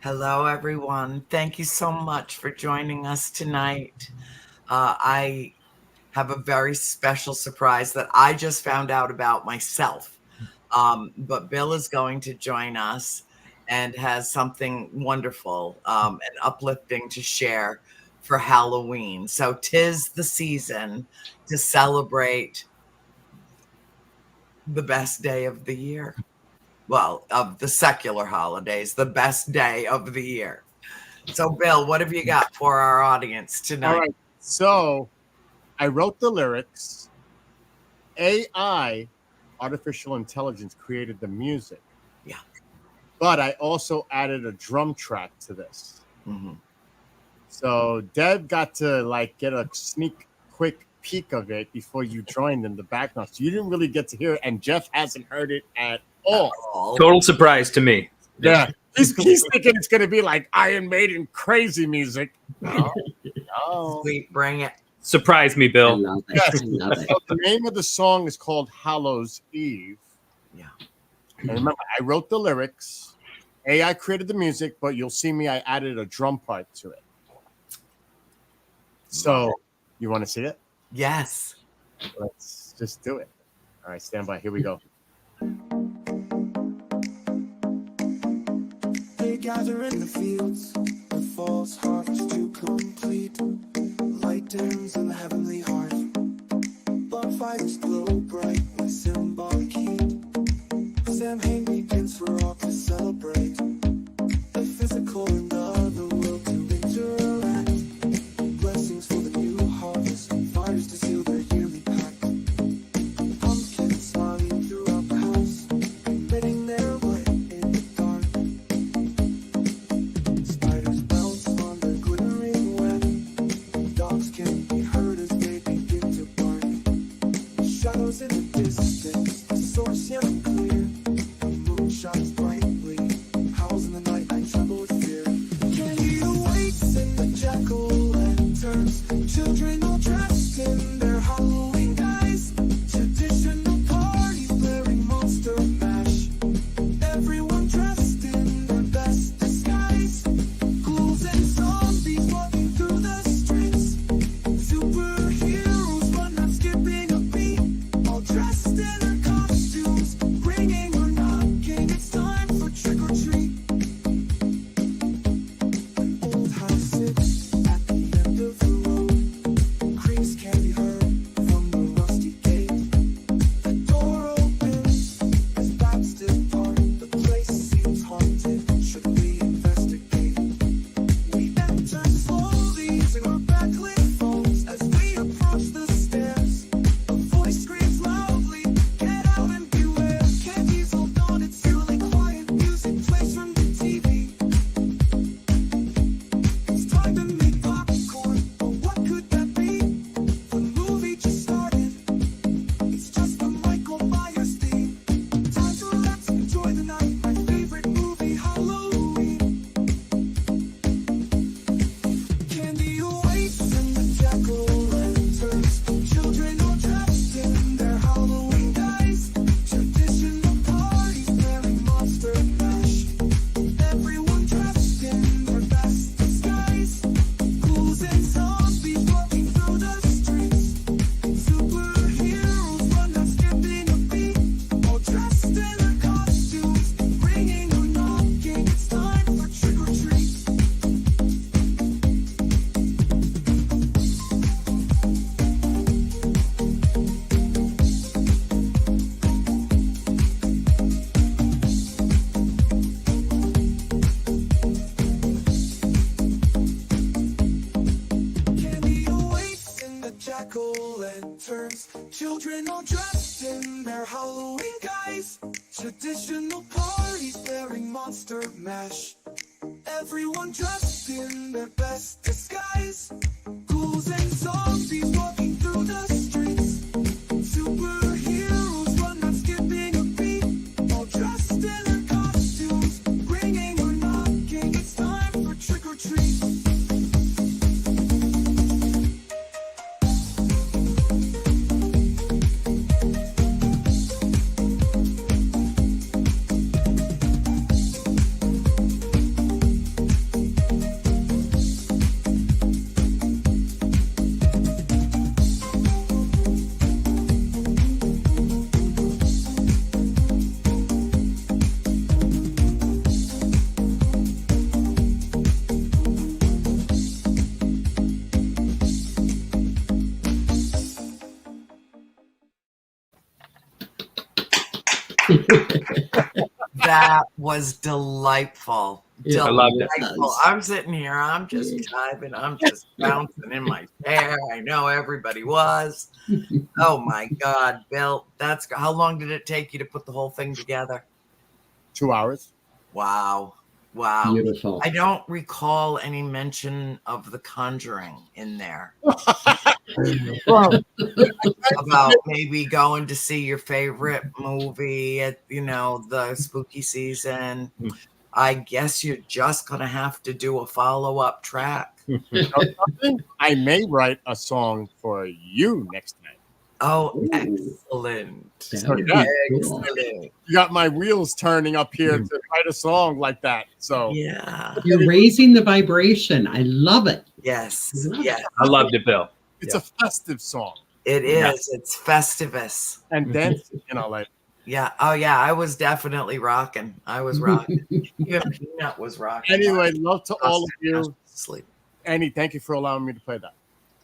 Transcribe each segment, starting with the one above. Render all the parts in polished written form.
Hello, everyone. Thank you so much for joining us tonight. I have a very special surprise that I just found out about myself. But Bill is going to join us and has something wonderful and uplifting to share for Halloween. So 'tis the season to celebrate the best day of the year. Well, of the secular holidays, the best day of the year. So, Bill, what have you got for our audience tonight? All right. So I wrote the lyrics. AI, artificial intelligence, created the music. Yeah. But I also added a drum track to this. Mm-hmm. So Deb got to get a quick peek of it before you joined in the background. So you didn't really get to hear it, and Jeff hasn't heard it at all. Total surprise to me. Yeah. He's thinking it's going to be like Iron Maiden crazy music. No. Sweet, bring it. Surprise me, Bill. I love it. Yes. I love it. So the name of the song is called Hallows Eve. Yeah. And remember, I wrote the lyrics. AI created the music, but you'll see me, I added a drum part to it. So, you want to see it? Yes. Let's just do it. All right, stand by. Here we go. They gather in the fields, the false harvest to complete. Light dims in the heavenly heart. Bonfires glow bright with symbolic heat. Samhain begins for all to celebrate. The physical and the other world to interact. Blessings for the new harvest, fires to seal their yearly pact. Pumpkins smiling throughout the house, emitting their light in the dark. Spiders bounce on the glittering web. Dogs can be heard as they begin to bark. Shadows in the distance, the source yet clear. The moon shines brightly, howls in the night, I tremble with fear. Candy awaits in the jack-o'-lanterns. Children all dressed in their Halloween guise. Traditional parties blaring monster mash. Everyone dressed in their best disguise. Ghouls and zombies walking through the streets. Superheroes but not skipping a beat. All dressed in their costumes, ringing or knocking. It's time for trick or treat. An old house sits at the end of the road. Creaks can be heard from the rusty gate. The door opens as bats depart. The place seems haunted. Should we investigate? We enter slowly using our backlit phones. As we approach the stairs, a voice screams loudly, "Get out and beware!" Candy's all gone, it's eerily quiet. Music plays from the TV. It's time to make popcorn, but what could that be? The movie just started. It's just the Michael Myers theme. Time to relax and enjoy the night. My favorite movie, Halloween. Candy awaits in the jack-o'-lanterns. Children all dressed in their Halloween guise. Traditional parties bearing monster mash. Everyone dressed in their best disguise. Ghouls and zombies walking through the streets. Superheroes but not skipping a beat. All dressed in their costumes, ringing or knocking. It's time for trick or treat. Candy awaits in the jack-o'-lanterns. Children all dressed in their Halloween guise. Traditional parties bearing monster mash. Everyone dressed in their best disguise. Ghouls and zombies walking through the streets. Superheroes but not skipping a beat. All dressed in their costumes, ringing or knocking. It's time for trick or treat. That was delightful. Yeah, I loved it. Delightful. I'm sitting here, I'm just jiving, I'm just bouncing in my chair. I know everybody was. Oh my God, Bill, that's how long did it take you to put the whole thing together? 2 hours. Wow. Wow. Beautiful. I don't recall any mention of The Conjuring in there. Well, About maybe going to see your favorite movie at, the spooky season. I guess you're just going to have to do a follow-up track. I may write a song for you next time. Oh, Ooh. excellent. That would be cool. Excellent. You got my wheels turning up here to write a song like that. So Yeah. You're raising the vibration. I love it. Yes. Love Yes. I loved it, Bill. it's a festive song It Yeah. is. It's Festivus. and dancing, like Yeah. Oh, yeah. I was definitely rocking. I was rocking. Even Peanut was rocking. anyway, love to all of you. Sleep. Annie, thank you for allowing me to play that.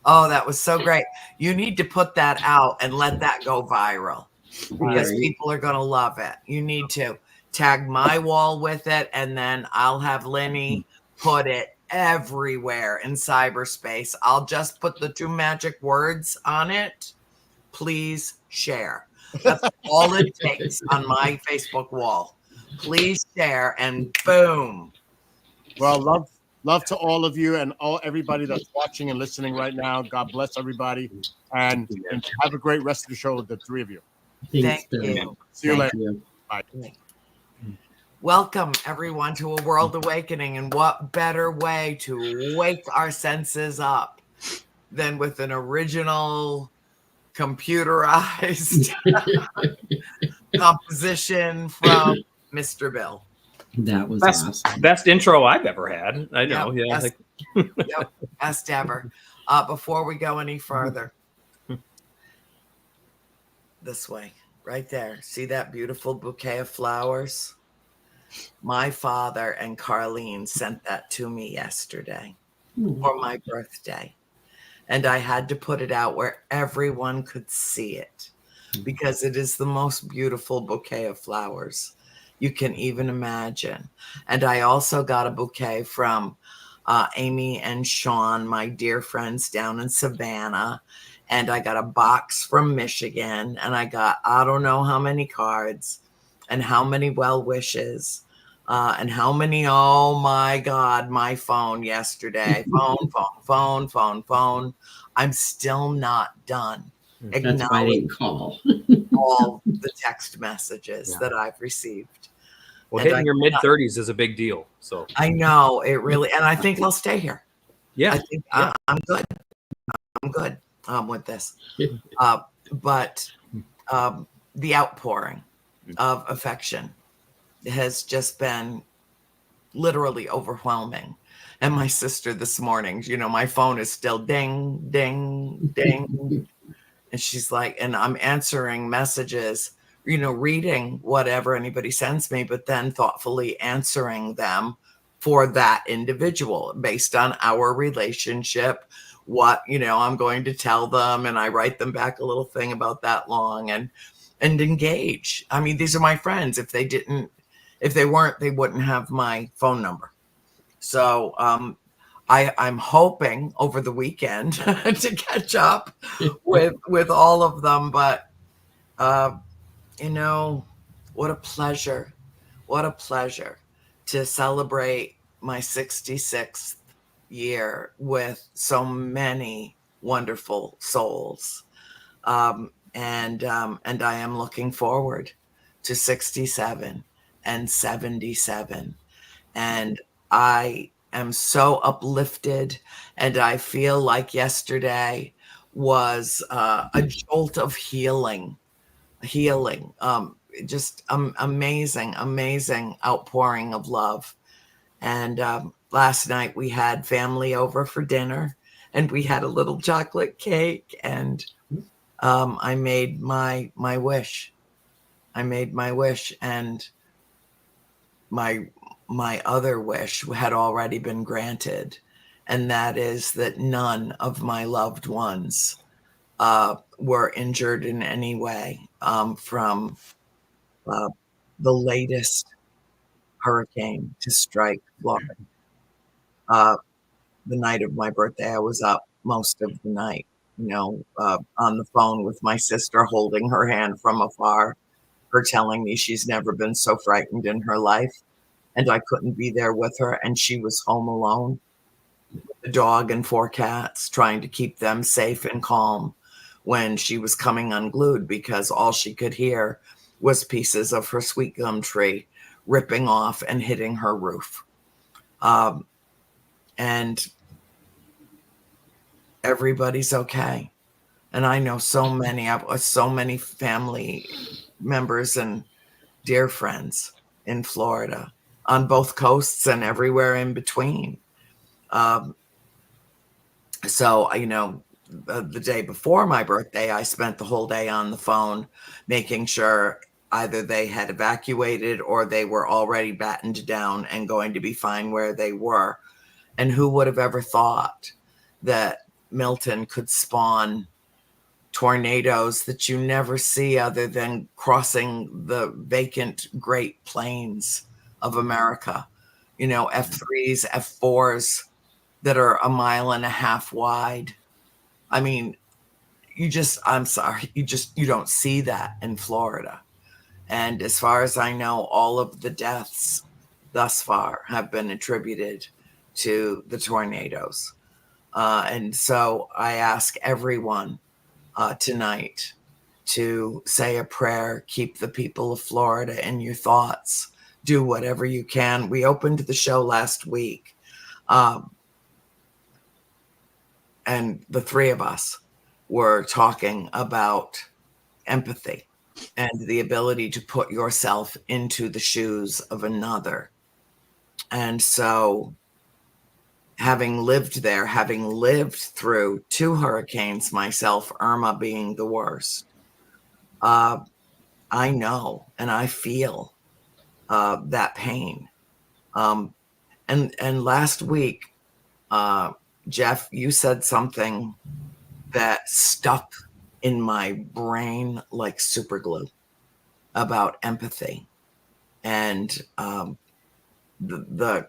Oh, that was so great. You need to put that out and let that go viral because Right. people are going to love it. You need to tag my wall with it, and then I'll have Lenny put it everywhere in cyberspace. I'll just put the 2 magic words on it. Please share. That's all it takes on my Facebook wall. Please share, and boom. Well, love to all of you and everybody that's watching and listening right now. God bless everybody, and have a great rest of the show with the 3 of you. Thanks, Thank Bill. you. See you Thank later. you. Welcome, everyone, to A World Awakening. And what better way to wake our senses up than with an original computerized composition from Mr. Bill. That was Best, awesome. best intro I've ever had. I know. Yep, Yeah. best- Yep, best ever. Before we go any further, this way, right there. See that beautiful bouquet of flowers? My father and Carlene sent that to me yesterday for my birthday. And I had to put it out where everyone could see it because it is the most beautiful bouquet of flowers you can even imagine. And I also got a bouquet from Amy and Sean, my dear friends down in Savannah. And I got a box from Michigan. And I got, I don't know how many cards and how many well wishes. And how many, oh my God, my phone yesterday. Phone. I'm still not done That's why I acknowledging didn't call. all the text messages that I've received. Well, And hitting your mid 30s is a big deal. So I know it really, and I think I'll stay here. yeah. I think I'm good. I'm good with this. But the outpouring of affection has just been literally overwhelming. And my sister this morning, my phone is still ding, ding, ding. And she's like, and I'm answering messages, reading whatever anybody sends me, but then thoughtfully answering them for that individual based on our relationship, what, I'm going to tell them. And I write them back a little thing about that long and engage. I mean, these are my friends. If they weren't, they wouldn't have my phone number. So I'm hoping over the weekend to catch up with all of them. But what a pleasure to celebrate my 66th year with so many wonderful souls. And I am looking forward to 67 and 77. And I am so uplifted, and I feel like yesterday was a jolt of healing. Just amazing outpouring of love. And last night we had family over for dinner, and we had a little chocolate cake, and I made my wish. And my other wish had already been granted, and that is that none of my loved ones were injured in any way from the latest hurricane to strike Florida. The night of my birthday, I was up most of the night, on the phone with my sister, holding her hand from afar, her telling me she's never been so frightened in her life. And I couldn't be there with her. And she was home alone, with a dog and 4 cats, trying to keep them safe and calm when she was coming unglued, because all she could hear was pieces of her sweet gum tree ripping off and hitting her roof. And everybody's okay. And I know so many family members and dear friends in Florida, on both coasts and everywhere in between. So, the day before my birthday, I spent the whole day on the phone making sure either they had evacuated or they were already battened down and going to be fine where they were. And who would have ever thought that Milton could spawn tornadoes that you never see other than crossing the vacant Great Plains of America, F3s, F4s that are 1.5 miles wide. I mean, I'm sorry, you don't see that in Florida. And as far as I know, all of the deaths thus far have been attributed to the tornadoes. And so I ask everyone tonight to say a prayer, keep the people of Florida in your thoughts, do whatever you can. We opened the show last week, and the 3 of us were talking about empathy and the ability to put yourself into the shoes of another. And so, having lived there, having lived through 2 hurricanes myself, Irma being the worst, I know and I feel that pain. And last week, Jeff, you said something that stuck in my brain like super glue about empathy and the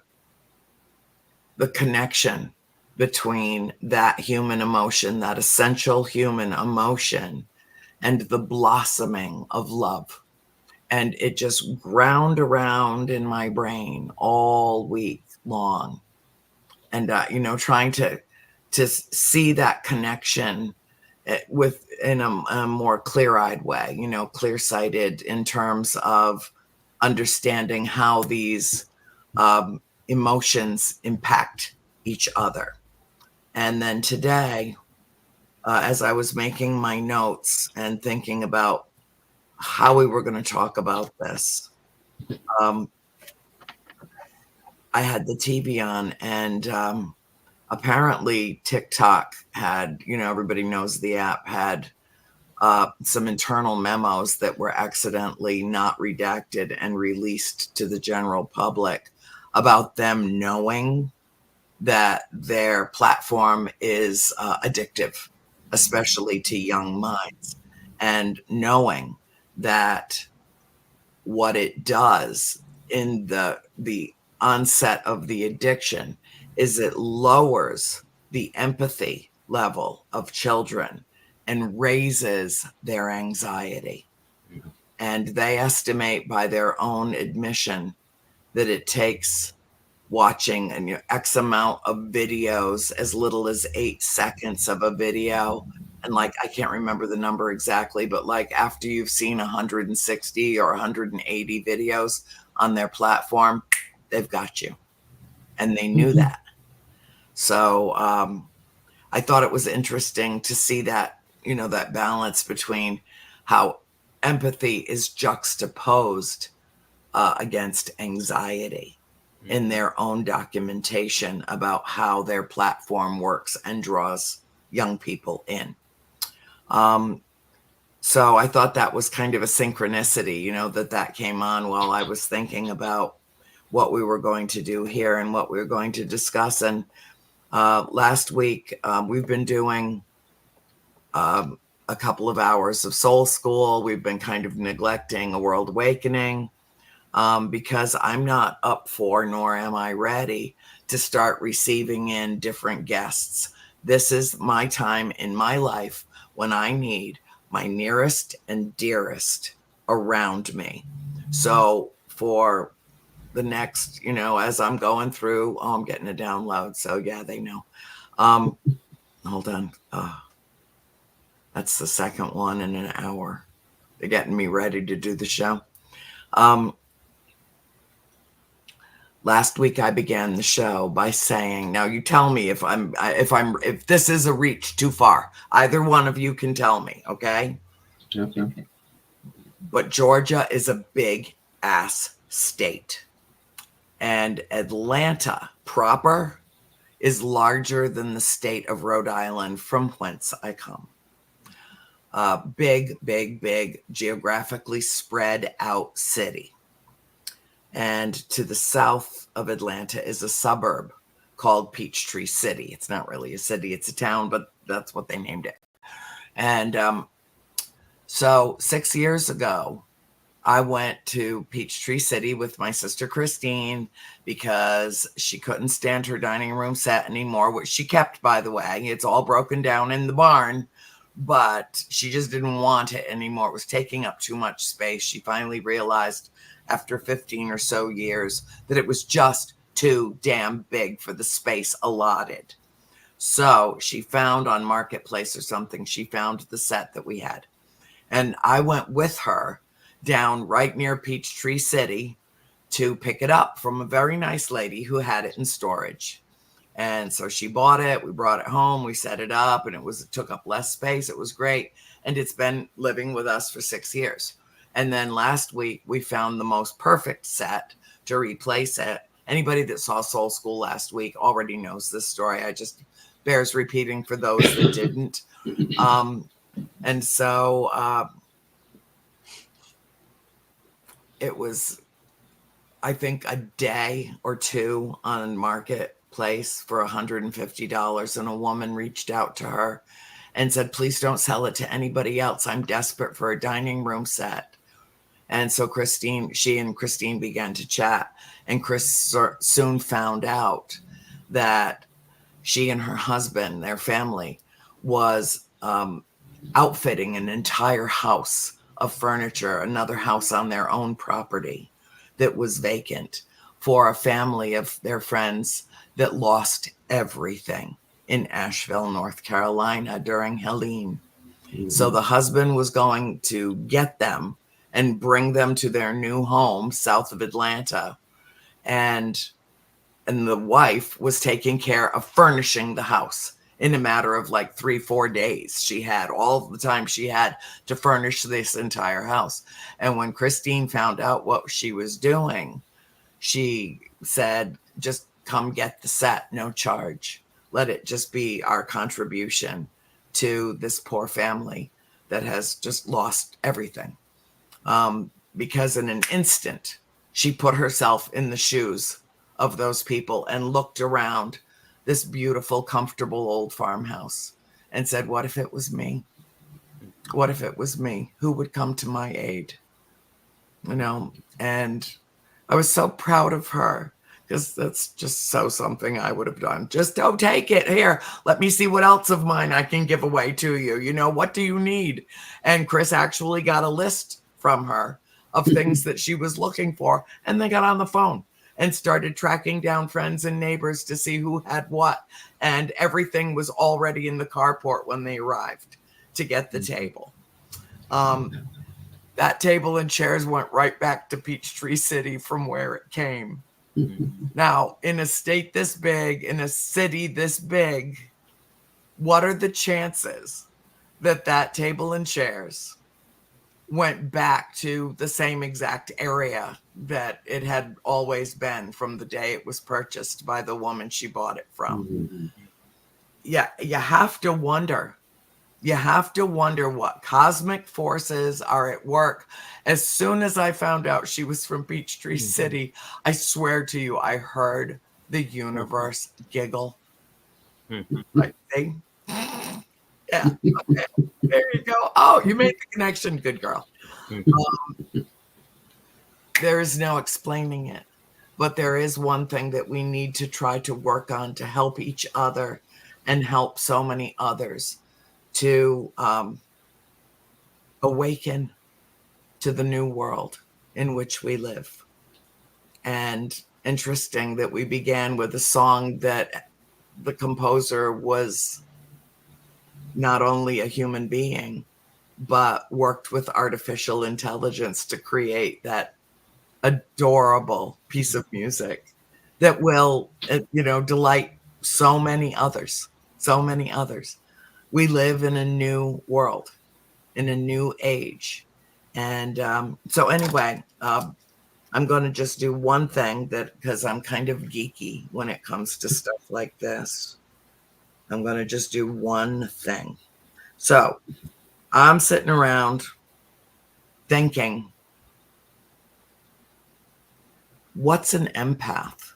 connection between that human emotion, that essential human emotion, and the blossoming of love. And it just ground around in my brain all week long. And, trying to see that connection in a more clear-eyed way, clear-sighted in terms of understanding how these emotions impact each other. And then today, as I was making my notes and thinking about how we were going to talk about this, I had the TV on, and apparently TikTok had, everybody knows the app, had some internal memos that were accidentally not redacted and released to the general public about them knowing that their platform is addictive, especially to young minds, and knowing that what it does in the onset of the addiction is it lowers the empathy level of children and raises their anxiety. And they estimate by their own admission that it takes watching X amount of videos, as little as 8 seconds of a video. And I can't remember the number exactly, but after you've seen 160 or 180 videos on their platform, they've got you. And they knew that. So I thought it was interesting to see that, that balance between how empathy is juxtaposed against anxiety in their own documentation about how their platform works and draws young people in. So I thought that was kind of a synchronicity, that came on while I was thinking about what we were going to do here and what we were going to discuss. And last week, we've been doing a couple of hours of soul school. We've been kind of neglecting A World Awakening. because I'm not up for, nor am I ready to start receiving in different guests. This is my time in my life when I need my nearest and dearest around me. So for the next, as I'm going through, I'm getting a download. So yeah, they know. Hold on. That's the second one in an hour. They're getting me ready to do the show. Last week I began the show by saying, now you tell me if this is a reach too far. Either one of you can tell me, okay? Okay. But Georgia is a big ass state. And Atlanta proper is larger than the state of Rhode Island, from whence I come. Big, geographically spread out city. And to the south of Atlanta is a suburb called Peachtree City. It's not really a city, it's a town, but that's what they named it. And so 6 years ago, I went to Peachtree City with my sister Christine because she couldn't stand her dining room set anymore, which she kept, by the way. It's all broken down in the barn, but she just didn't want it anymore. It was taking up too much space. She finally realized after 15 or so years that it was just too damn big for the space allotted. So she found on Marketplace or something, she found the set that we had. And I went with her down right near Peachtree City to pick it up from a very nice lady who had it in storage. And so she bought it, we brought it home, we set it up, and it took up less space. It was great. And it's been living with us for 6 years. And then last week we found the most perfect set to replace it. Anybody that saw Soul School last week already knows this story. I just bears repeating for those that didn't. And so it was, I think, a day or two on Marketplace for $150. And a woman reached out to her and said, please don't sell it to anybody else. I'm desperate for a dining room set. And so she and Christine began to chat. And Chris soon found out that she and her husband, their family, was outfitting an entire house of furniture, another house on their own property that was vacant, for a family of their friends that lost everything in Asheville, North Carolina during Helene. Mm-hmm. So the husband was going to get them and bring them to their new home south of Atlanta. And the wife was taking care of furnishing the house in a matter of like 3-4 days. She had all the time she had to furnish this entire house. And when Christine found out what she was doing, she said, just come get the set, no charge. Let it just be our contribution to this poor family that has just lost everything. Because in an instant, she put herself in the shoes of those people and looked around this beautiful, comfortable old farmhouse and said, what if it was me? What if it was me? Who would come to my aid? And I was so proud of her, because that's just so something I would have done. Just don't take it. Here, let me see what else of mine I can give away to you. What do you need? And Chris actually got a list from her of things that she was looking for. And they got on the phone and started tracking down friends and neighbors to see who had what. And everything was already in the carport when they arrived to get the table. That table and chairs went right back to Peachtree City from where it came. Now, in a state this big, in a city this big, what are the chances that that table and chairs went back to the same exact area that it had always been from the day it was purchased by the woman she bought it from? Mm-hmm. Yeah, you have to wonder. You have to wonder what cosmic forces are at work. As soon as I found out she was from Peachtree City, I swear to you, I heard the universe giggle. Like, yeah. Okay. There you go. Oh, you made the connection. Good girl. there is no explaining it. But there is one thing that we need to try to work on to help each other and help so many others to awaken to the new world in which we live. And interesting that we began with a song that the composer was not only a human being, but worked with artificial intelligence to create that adorable piece of music that will, delight so many others, so many others. We live in a new world, in a new age. And so anyway, I'm going to just do one thing because I'm kind of geeky when it comes to stuff like this. I'm going to just do one thing. So I'm sitting around thinking, what's an empath?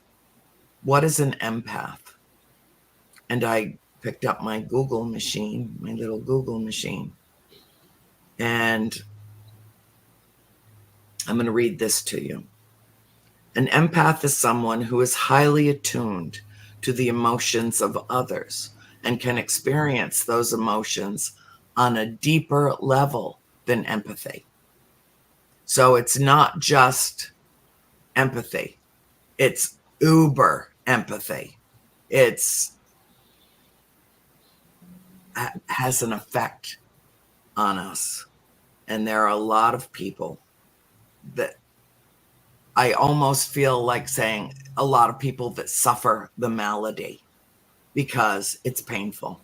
What is an empath? And I picked up my Google machine, my little Google machine. And I'm going to read this to you. An empath is someone who is highly attuned to the emotions of others and can experience those emotions on a deeper level than empathy. So it's not just empathy. It's uber empathy. It's has an effect on us. And there are a lot of people that I almost feel like saying a lot of people that suffer the malady because it's painful.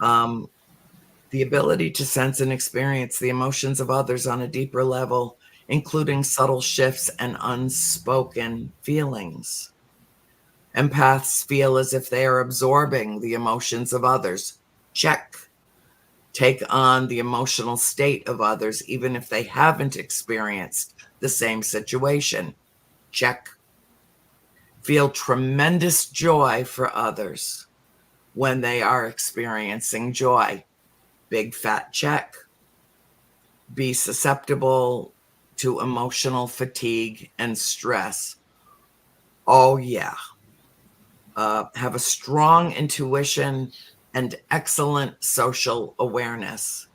The ability to sense and experience the emotions of others on a deeper level, including subtle shifts and unspoken feelings. Empaths feel as if they are absorbing the emotions of others. Check. Take on the emotional state of others, even if they haven't experienced the same situation. Check. Feel tremendous joy for others when they are experiencing joy. Big fat check. Be susceptible to emotional fatigue and stress. Oh, yeah. Have a strong intuition and excellent social awareness,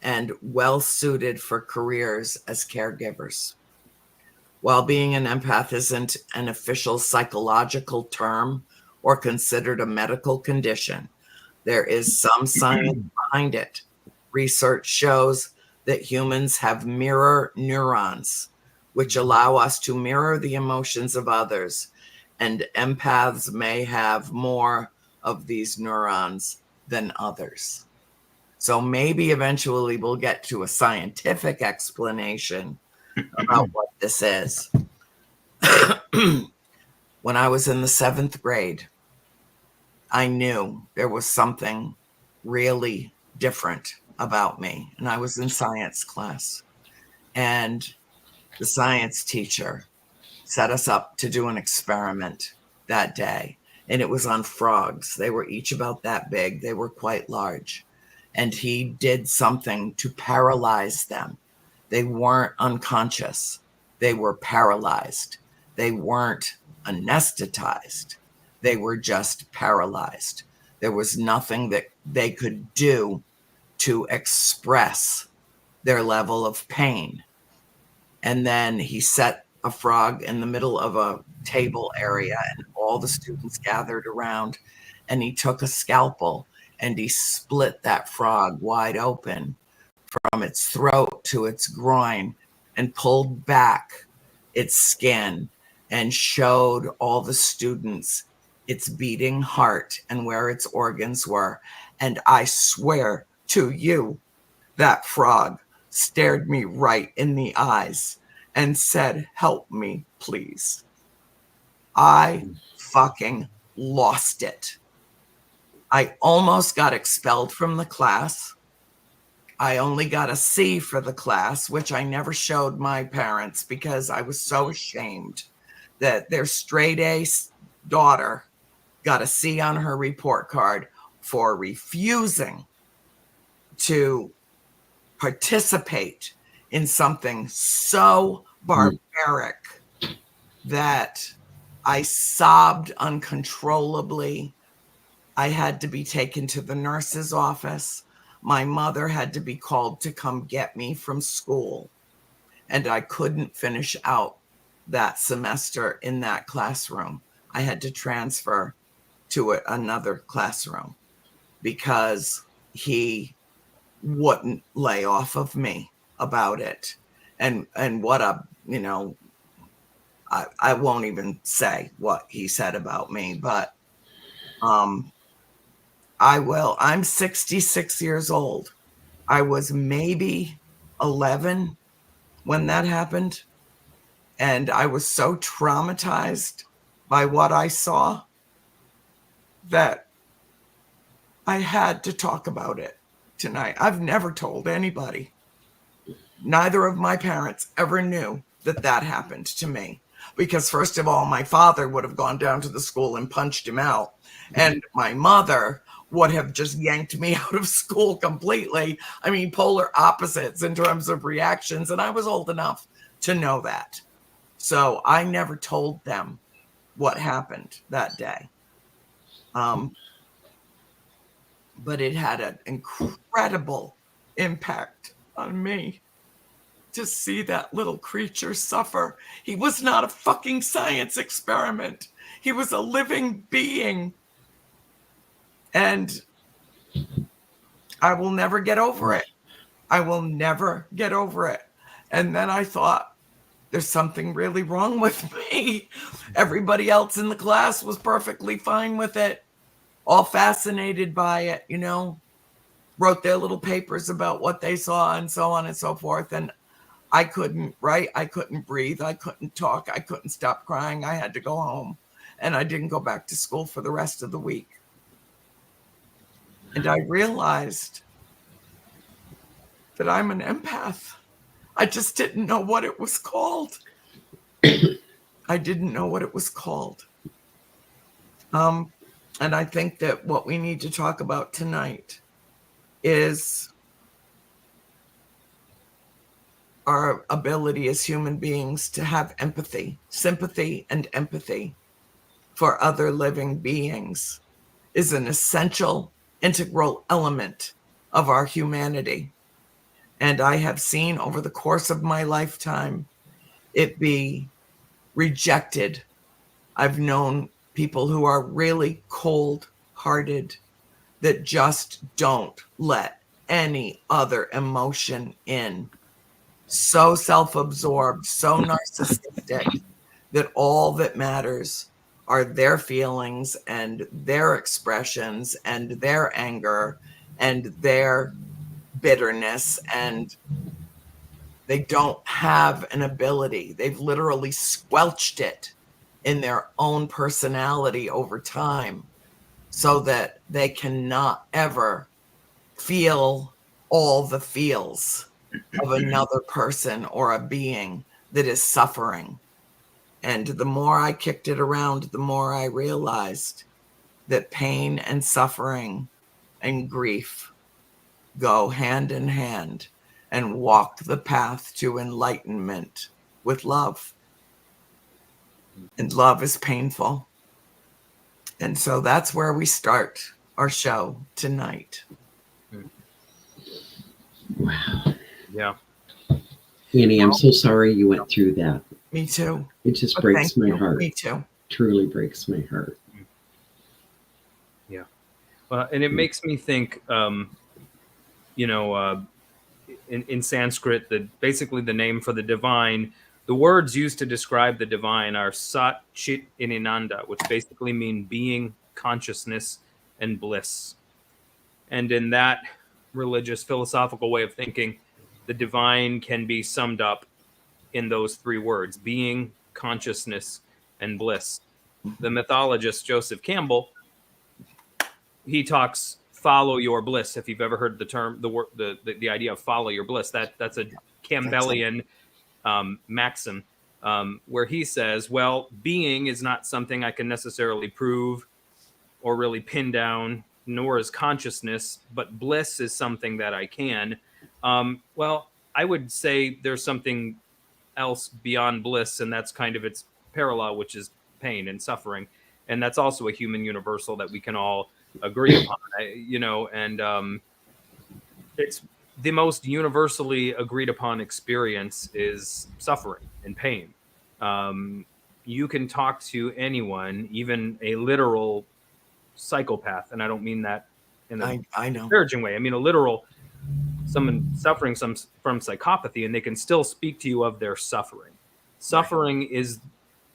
and well suited for careers as caregivers. While being an empath isn't an official psychological term or considered a medical condition, there is some science behind it. Research shows that humans have mirror neurons, which allow us to mirror the emotions of others, and empaths may have more of these neurons than others. So maybe eventually we'll get to a scientific explanation about what this is. When I was in the 7th grade, I knew there was something really different about me. And I was in science class. And the science teacher set us up to do an experiment that day. And it was on frogs. They were each about that big. They were quite large. And he did something to paralyze them. They weren't unconscious. They were paralyzed. They weren't anesthetized. They were just paralyzed. There was nothing that they could do to express their level of pain. And then he set a frog in the middle of a table area, and all the students gathered around, and he took a scalpel and he split that frog wide open from its throat to its groin and pulled back its skin and showed all the students its beating heart and where its organs were. And I swear to you, that frog stared me right in the eyes and said, "Help me, please." I fucking lost it. I almost got expelled from the class. I only got a C for the class, which I never showed my parents because I was so ashamed that their straight A daughter got a C on her report card for refusing to participate in something so barbaric that I sobbed uncontrollably. I had to be taken to the nurse's office. My mother had to be called to come get me from school. And I couldn't finish out that semester in that classroom. I had to transfer to another classroom because he wouldn't lay off of me about it. And what a, I won't even say what he said about me, but I will. I'm 66 years old. I was maybe 11 when that happened. And I was so traumatized by what I saw that I had to talk about it tonight. I've never told anybody. Neither of my parents ever knew that that happened to me. Because first of all, my father would have gone down to the school and punched him out. And my mother would have just yanked me out of school completely. I mean, polar opposites in terms of reactions. And I was old enough to know that. So I never told them what happened that day. But it had an incredible impact on me to see that little creature suffer. He was not a fucking science experiment. He was a living being. And I will never get over it. I will never get over it. And then I thought, there's something really wrong with me. Everybody else in the class was perfectly fine with it, all fascinated by it, wrote their little papers about what they saw and so on and so forth. And I couldn't write. I couldn't breathe. I couldn't talk. I couldn't stop crying. I had to go home. And I didn't go back to school for the rest of the week. And I realized that I'm an empath. I just didn't know what it was called. I didn't know what it was called. And I think that what we need to talk about tonight is our ability as human beings to have empathy, sympathy, and empathy for other living beings is an essential, integral element of our humanity. And I have seen over the course of my lifetime it be rejected. I've known people who are really cold-hearted that just don't let any other emotion in. So self-absorbed, so narcissistic that all that matters are their feelings and their expressions and their anger and their bitterness, and they don't have an ability. They've literally squelched it in their own personality over time so that they cannot ever feel all the feels of another person or a being that is suffering. And the more I kicked it around, the more I realized that pain and suffering and grief go hand in hand and walk the path to enlightenment with love. And love is painful. And so that's where we start our show tonight. Wow. Yeah. Annie, I'm so sorry you went through that. Me too. It just But breaks thank my you. heart. Me too. Truly breaks my heart. Yeah. Well, and it makes me think, in Sanskrit, basically the name for the divine, the words used to describe the divine are Sat, Chit, and Ananda, which basically mean being, consciousness, and bliss. And in that religious philosophical way of thinking, the divine can be summed up in those three words: being, consciousness, and bliss. The mythologist Joseph Campbell, he talks follow your bliss. If you've ever heard the term, the idea of follow your bliss, that's a Campbellian maxim, where he says, well, being is not something I can necessarily prove or really pin down, nor is consciousness, but bliss is something that I can. Well, I would say there's something else beyond bliss, and that's kind of its parallel, which is pain and suffering, and that's also a human universal that we can all agree upon. And it's the most universally agreed upon experience is suffering and pain. You can talk to anyone, even a literal psychopath, and I don't mean that in a I know. disparaging way. I mean a literal someone suffering from psychopathy, and they can still speak to you of their suffering. Suffering is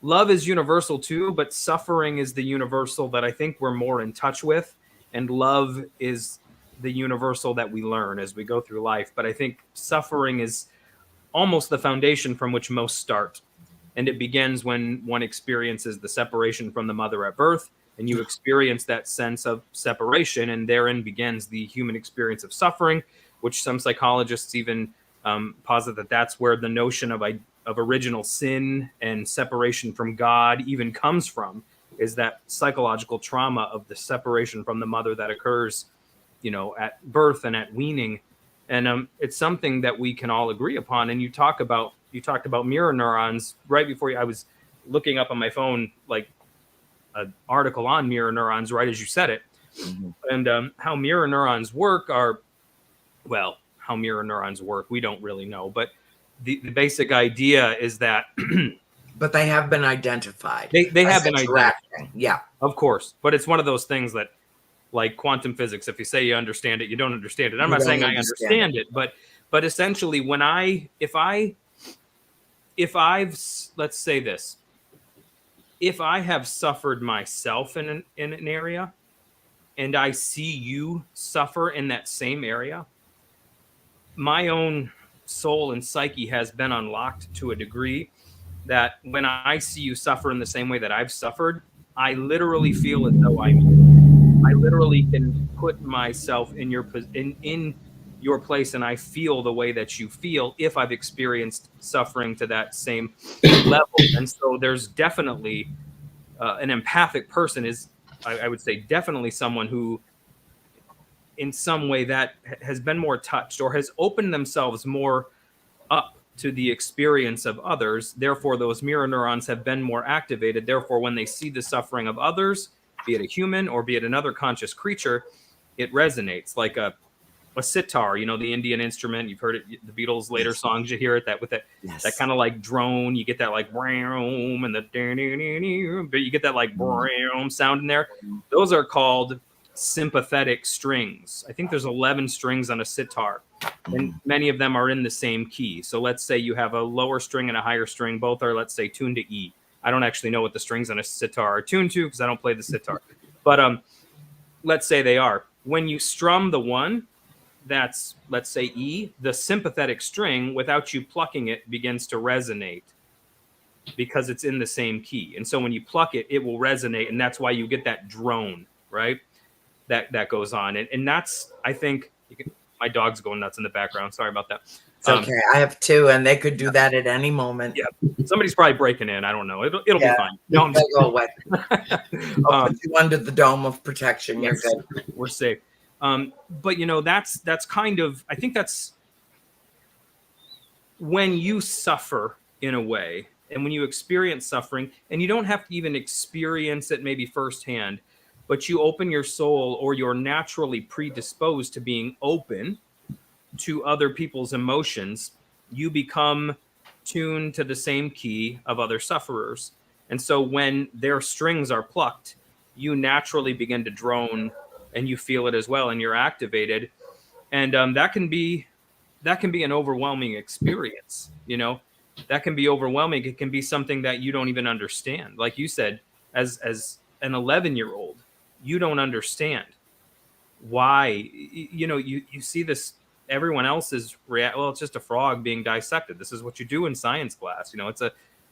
love is universal too, but suffering is the universal that I think we're more in touch with, and love is the universal that we learn as we go through life. But I think suffering is almost the foundation from which most start. And it begins when one experiences the separation from the mother at birth, and you experience that sense of separation, and therein begins the human experience of suffering, which some psychologists even posit that that's where the notion of original sin and separation from God even comes from, is that psychological trauma of the separation from the mother that occurs, at birth and at weaning. And it's something that we can all agree upon. And you talked about mirror neurons right before I was looking up on my phone, like an article on mirror neurons, right as you said it. Mm-hmm. And how mirror neurons work how mirror neurons work, we don't really know. But the basic idea is that... But they have been identified. They have been identified. Yeah. Of course. But it's one of those things that, like quantum physics, if you say you understand it, you don't understand it. I'm not saying I understand it, but essentially if I have suffered myself in an area, and I see you suffer in that same area, my own soul and psyche has been unlocked to a degree that when I see you suffer in the same way that I've suffered, I literally feel as though I literally can put myself in your place, and I feel the way that you feel if I've experienced suffering to that same level. And so there's definitely an empathic person is, I would say, definitely someone who in some way that has been more touched or has opened themselves more up to the experience of others. Therefore, those mirror neurons have been more activated. Therefore, when they see the suffering of others, be it a human or be it another conscious creature, it resonates like a sitar, the Indian instrument. You've heard it, the Beatles' later songs, you hear it, that with that kind of like drone, you get that like broom and but you get that like broom sound in there. Those are called sympathetic strings. I think there's 11 strings on a sitar, and many of them are in the same key. So let's say you have a lower string and a higher string. Both are, let's say, tuned to E. I don't actually know what the strings on a sitar are tuned to because I don't play the sitar. But let's say they are. When you strum the one, that's, let's say, E, the sympathetic string, without you plucking it, begins to resonate because it's in the same key. And so when you pluck it, it will resonate, and that's why you get that drone, right? That goes on. And that's, I think, my dog's going nuts in the background. Sorry about that. It's okay. I have two, and they could do that at any moment. Yeah. Somebody's probably breaking in. I don't know. It'll be fine. No, I'm just go away. I'll put you under the dome of protection. You're good. We're safe. But that's kind of, I think that's when you suffer in a way, and when you experience suffering, and you don't have to even experience it maybe firsthand, but you open your soul, or you're naturally predisposed to being open to other people's emotions, you become tuned to the same key of other sufferers. And so when their strings are plucked, you naturally begin to drone, and you feel it as well, and you're activated. And that can be an overwhelming experience. That can be overwhelming. It can be something that you don't even understand. Like you said, as an 11-year-old, you don't understand why, you see this, everyone else is well, it's just a frog being dissected. This is what you do in science class.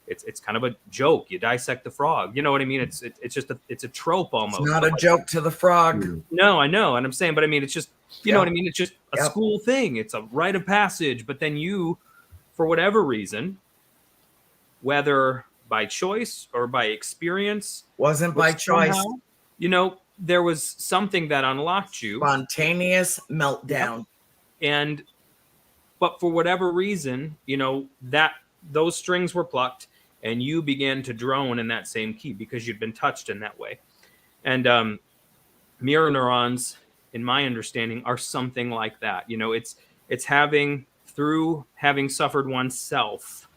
It's kind of a joke. You dissect the frog. You know what I mean? It's just it's a trope almost. It's not a joke to the frog. No, I know. And I'm saying, but I mean, it's just, you know what I mean? It's just a school thing. It's a rite of passage. But then you, for whatever reason, whether by choice or by experience, wasn't by choice. There was something that unlocked you. Spontaneous meltdown. But for whatever reason, that those strings were plucked and you began to drone in that same key because you'd been touched in that way. And mirror neurons, in my understanding, are something like that. You know, it's through having suffered oneself,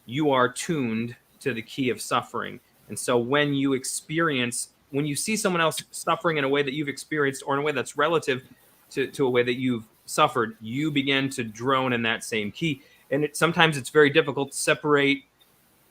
you are tuned to the key of suffering. And so when you see someone else suffering in a way that you've experienced, or in a way that's relative to a way that you've suffered, you begin to drone in that same key. And sometimes it's very difficult to separate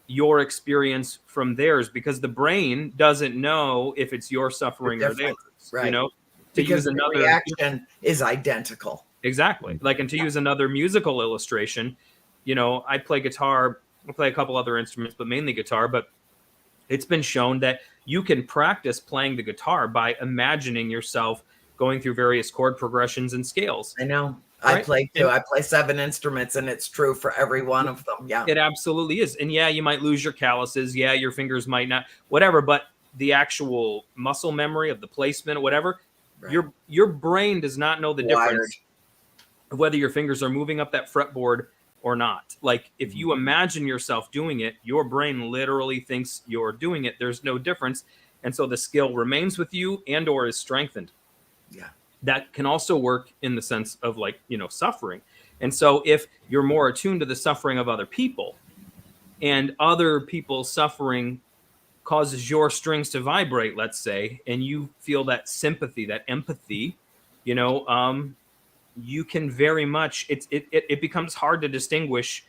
your experience from theirs, because the brain doesn't know if it's your suffering or theirs. Right. You know, because the reaction is identical. Exactly. Like, and to use another musical illustration, you know, I play guitar, I play a couple other instruments, but mainly guitar. But it's been shown that you can practice playing the guitar by imagining yourself going through various chord progressions and scales. I know. Right? I play too. I play 7 instruments, and it's true for every one of them. Yeah. It absolutely is. And yeah, you might lose your calluses. Yeah, your fingers might not, whatever. But the actual muscle memory of the placement or whatever, Right. your brain does not know the difference of whether your fingers are moving up that fretboard or not. Like, if you imagine yourself doing it, your brain literally thinks you're doing it. There's no difference. And so the skill remains with you and or is strengthened. Yeah. That can also work in the sense of, like, you know, suffering. And so if you're more attuned to the suffering of other people, and other people's suffering causes your strings to vibrate, let's say, and you feel that sympathy, that empathy, you know, you can very much, it becomes hard to distinguish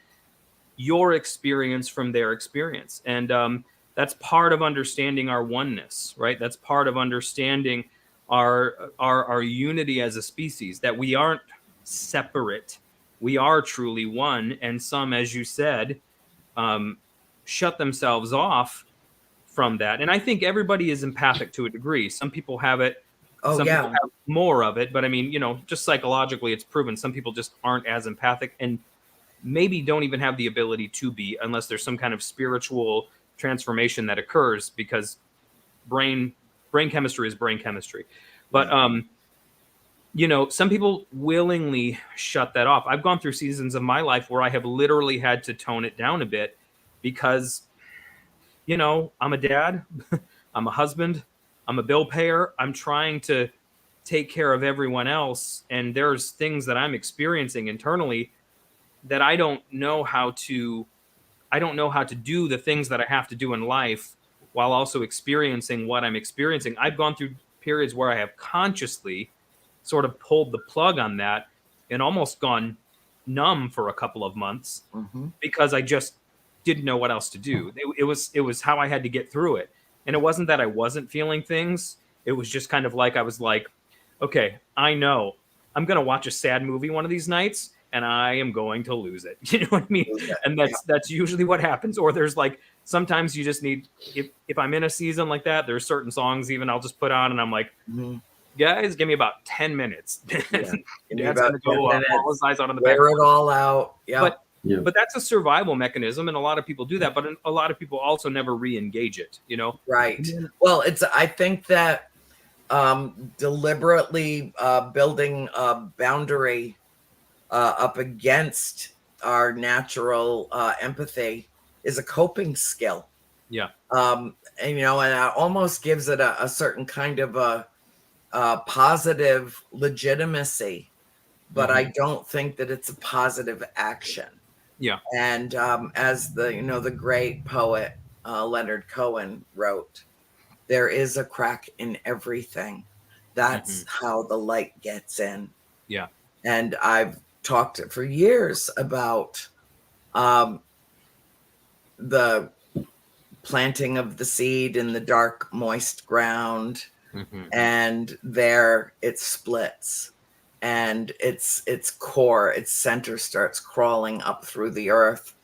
your experience from their experience. And that's part of understanding our oneness, right? That's part of understanding our unity as a species, that we aren't separate. We are truly one. And some, as you said, shut themselves off from that. And I think everybody is empathic to a degree. Some people have it. Some people have more of it, but I mean, you know, just psychologically, it's proven some people just aren't as empathic, and maybe don't even have the ability to be, unless there's some kind of spiritual transformation that occurs, because brain chemistry is brain chemistry. But you know, some people willingly shut that off. I've gone through seasons of my life where I have literally had to tone it down a bit, because, you know, I'm a dad, I'm a husband, I'm a bill payer. I'm trying to take care of everyone else. And there's things that I'm experiencing internally that I don't know how to do the things that I have to do in life while also experiencing what I'm experiencing. I've gone through periods where I have consciously sort of pulled the plug on that and almost gone numb for a couple of months, because I just didn't know what else to do. It was how I had to get through it. And it wasn't that I wasn't feeling things. It was just kind of like, I was like, okay, I know I'm going to watch a sad movie one of these nights, and I am going to lose it. You know what I mean? And that's usually what happens. Or there's like, sometimes you just need, if I'm in a season like that, there's certain songs even I'll just put on, and I'm like, guys, give me about 10 minutes. Dad's going to go all his eyes out on the back. Wear it all out. Yeah. But that's a survival mechanism, and a lot of people do that, but a lot of people also never re-engage it, you know? Right. Well, I think that deliberately building a boundary up against our natural empathy is a coping skill. Yeah. And, you know, and it almost gives it a certain kind of a positive legitimacy, but I don't think that it's a positive action. Yeah. And as the great poet Leonard Cohen wrote, there is a crack in everything. That's how the light gets in. Yeah. And I've talked for years about the planting of the seed in the dark, moist ground, and there it splits. And its core, its center starts crawling up through the earth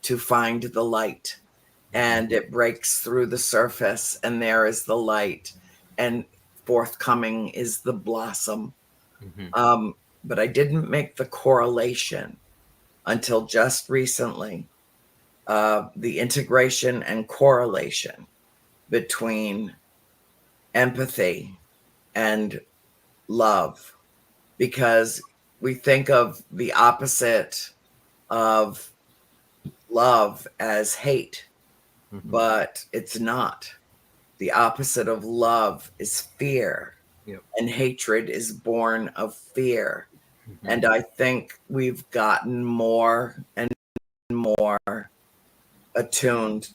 to find the light. And it breaks through the surface, and there is the light. And forthcoming is the blossom. But I didn't make the correlation until just recently, the integration and correlation between empathy and love. Because we think of the opposite of love as hate, Mhm. but it's not. The opposite of love is fear, Yep. and hatred is born of fear. Mhm. And I think we've gotten more and more attuned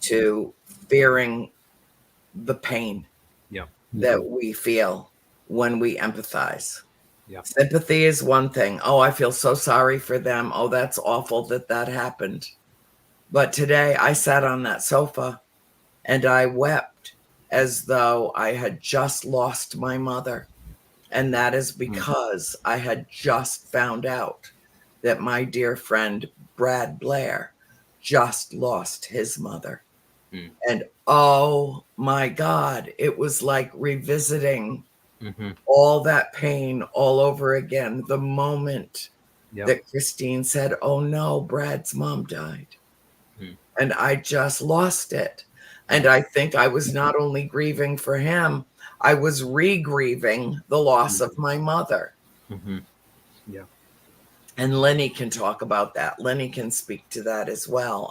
to fearing the pain Yep. that we feel when we empathize. Yep. Sympathy is one thing. Oh, I feel so sorry for them. Oh, that's awful that that happened. But today I sat on that sofa and I wept as though I had just lost my mother. And that is because I had just found out that my dear friend Brad Blair just lost his mother. Mm. And oh my God, it was like revisiting Mhm. all that pain all over again. The moment Yep. that Christine said, "Oh no, Brad's mom died." Mm. And I just lost it. And I think I was not only grieving for him, I was re-grieving the loss of my mother. Mhm. Yeah. And Lenny can talk about that. Lenny can speak to that as well.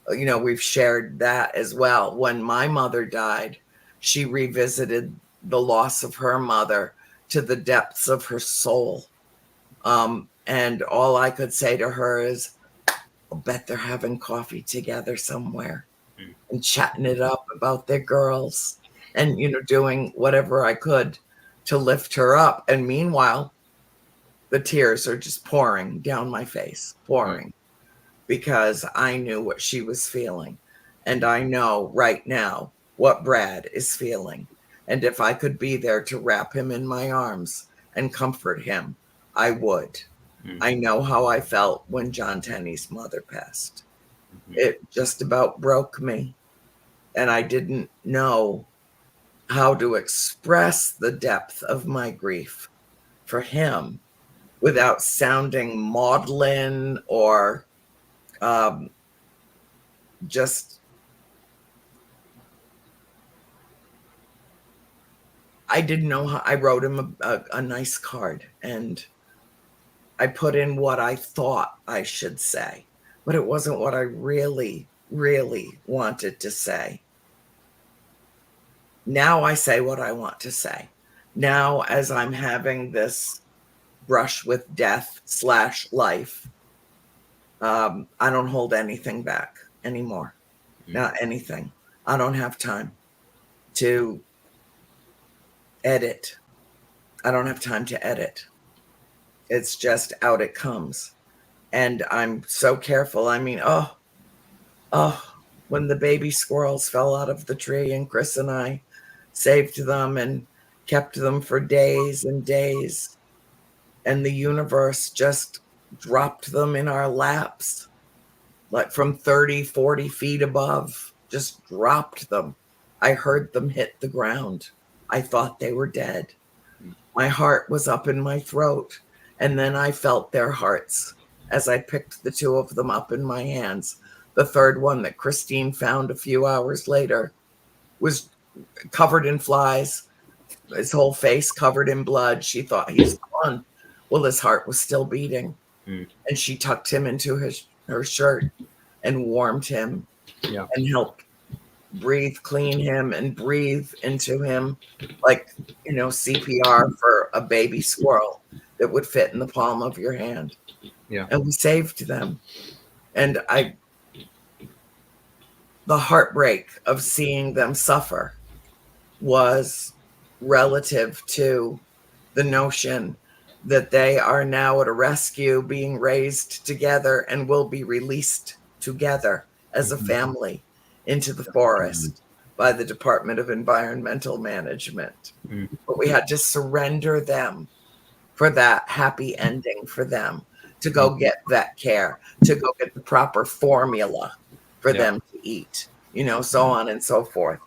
You know, we've shared that as well. When my mother died, she revisited the loss of her mother to the depths of her soul. And all I could say to her is, I'll bet they're having coffee together somewhere and chatting it up about their girls and, you know, doing whatever I could to lift her up. And meanwhile, the tears are just pouring down my face, pouring, because I knew what she was feeling. And I know right now what Brad is feeling. And if I could be there to wrap him in my arms and comfort him, I would. I know how I felt when John Tenney's mother passed. It just about broke me. And I didn't know how to express the depth of my grief for him without sounding maudlin or just. I didn't know how. I wrote him a nice card and I put in what I thought I should say, but it wasn't what I really, really wanted to say. Now I say what I want to say. Now, as I'm having this brush with death / life, I don't hold anything back anymore. Not anything. I don't have time to edit. I don't have time to edit. It's just out it comes. And I'm so careful. I mean, when the baby squirrels fell out of the tree and Chris and I saved them and kept them for days and days, and the universe just dropped them in our laps, like from 30, 40 feet above, just dropped them. I heard them hit the ground. I thought they were dead. My heart was up in my throat. And then I felt their hearts as I picked the two of them up in my hands. The third one that Christine found a few hours later was covered in flies, his whole face covered in blood. She thought he's gone. Well, his heart was still beating. And she tucked him into her shirt and warmed him and helped breathe clean him and breathe into him like, you know, CPR for a baby squirrel that would fit in the palm of your hand. Yeah. And we saved them. And the heartbreak of seeing them suffer was relative to the notion that they are now at a rescue being raised together and will be released together as a family into the forest by the Department of Environmental Management. But we had to surrender them for that happy ending for them to go get vet care, to go get the proper formula for them to eat, you know, so on and so forth.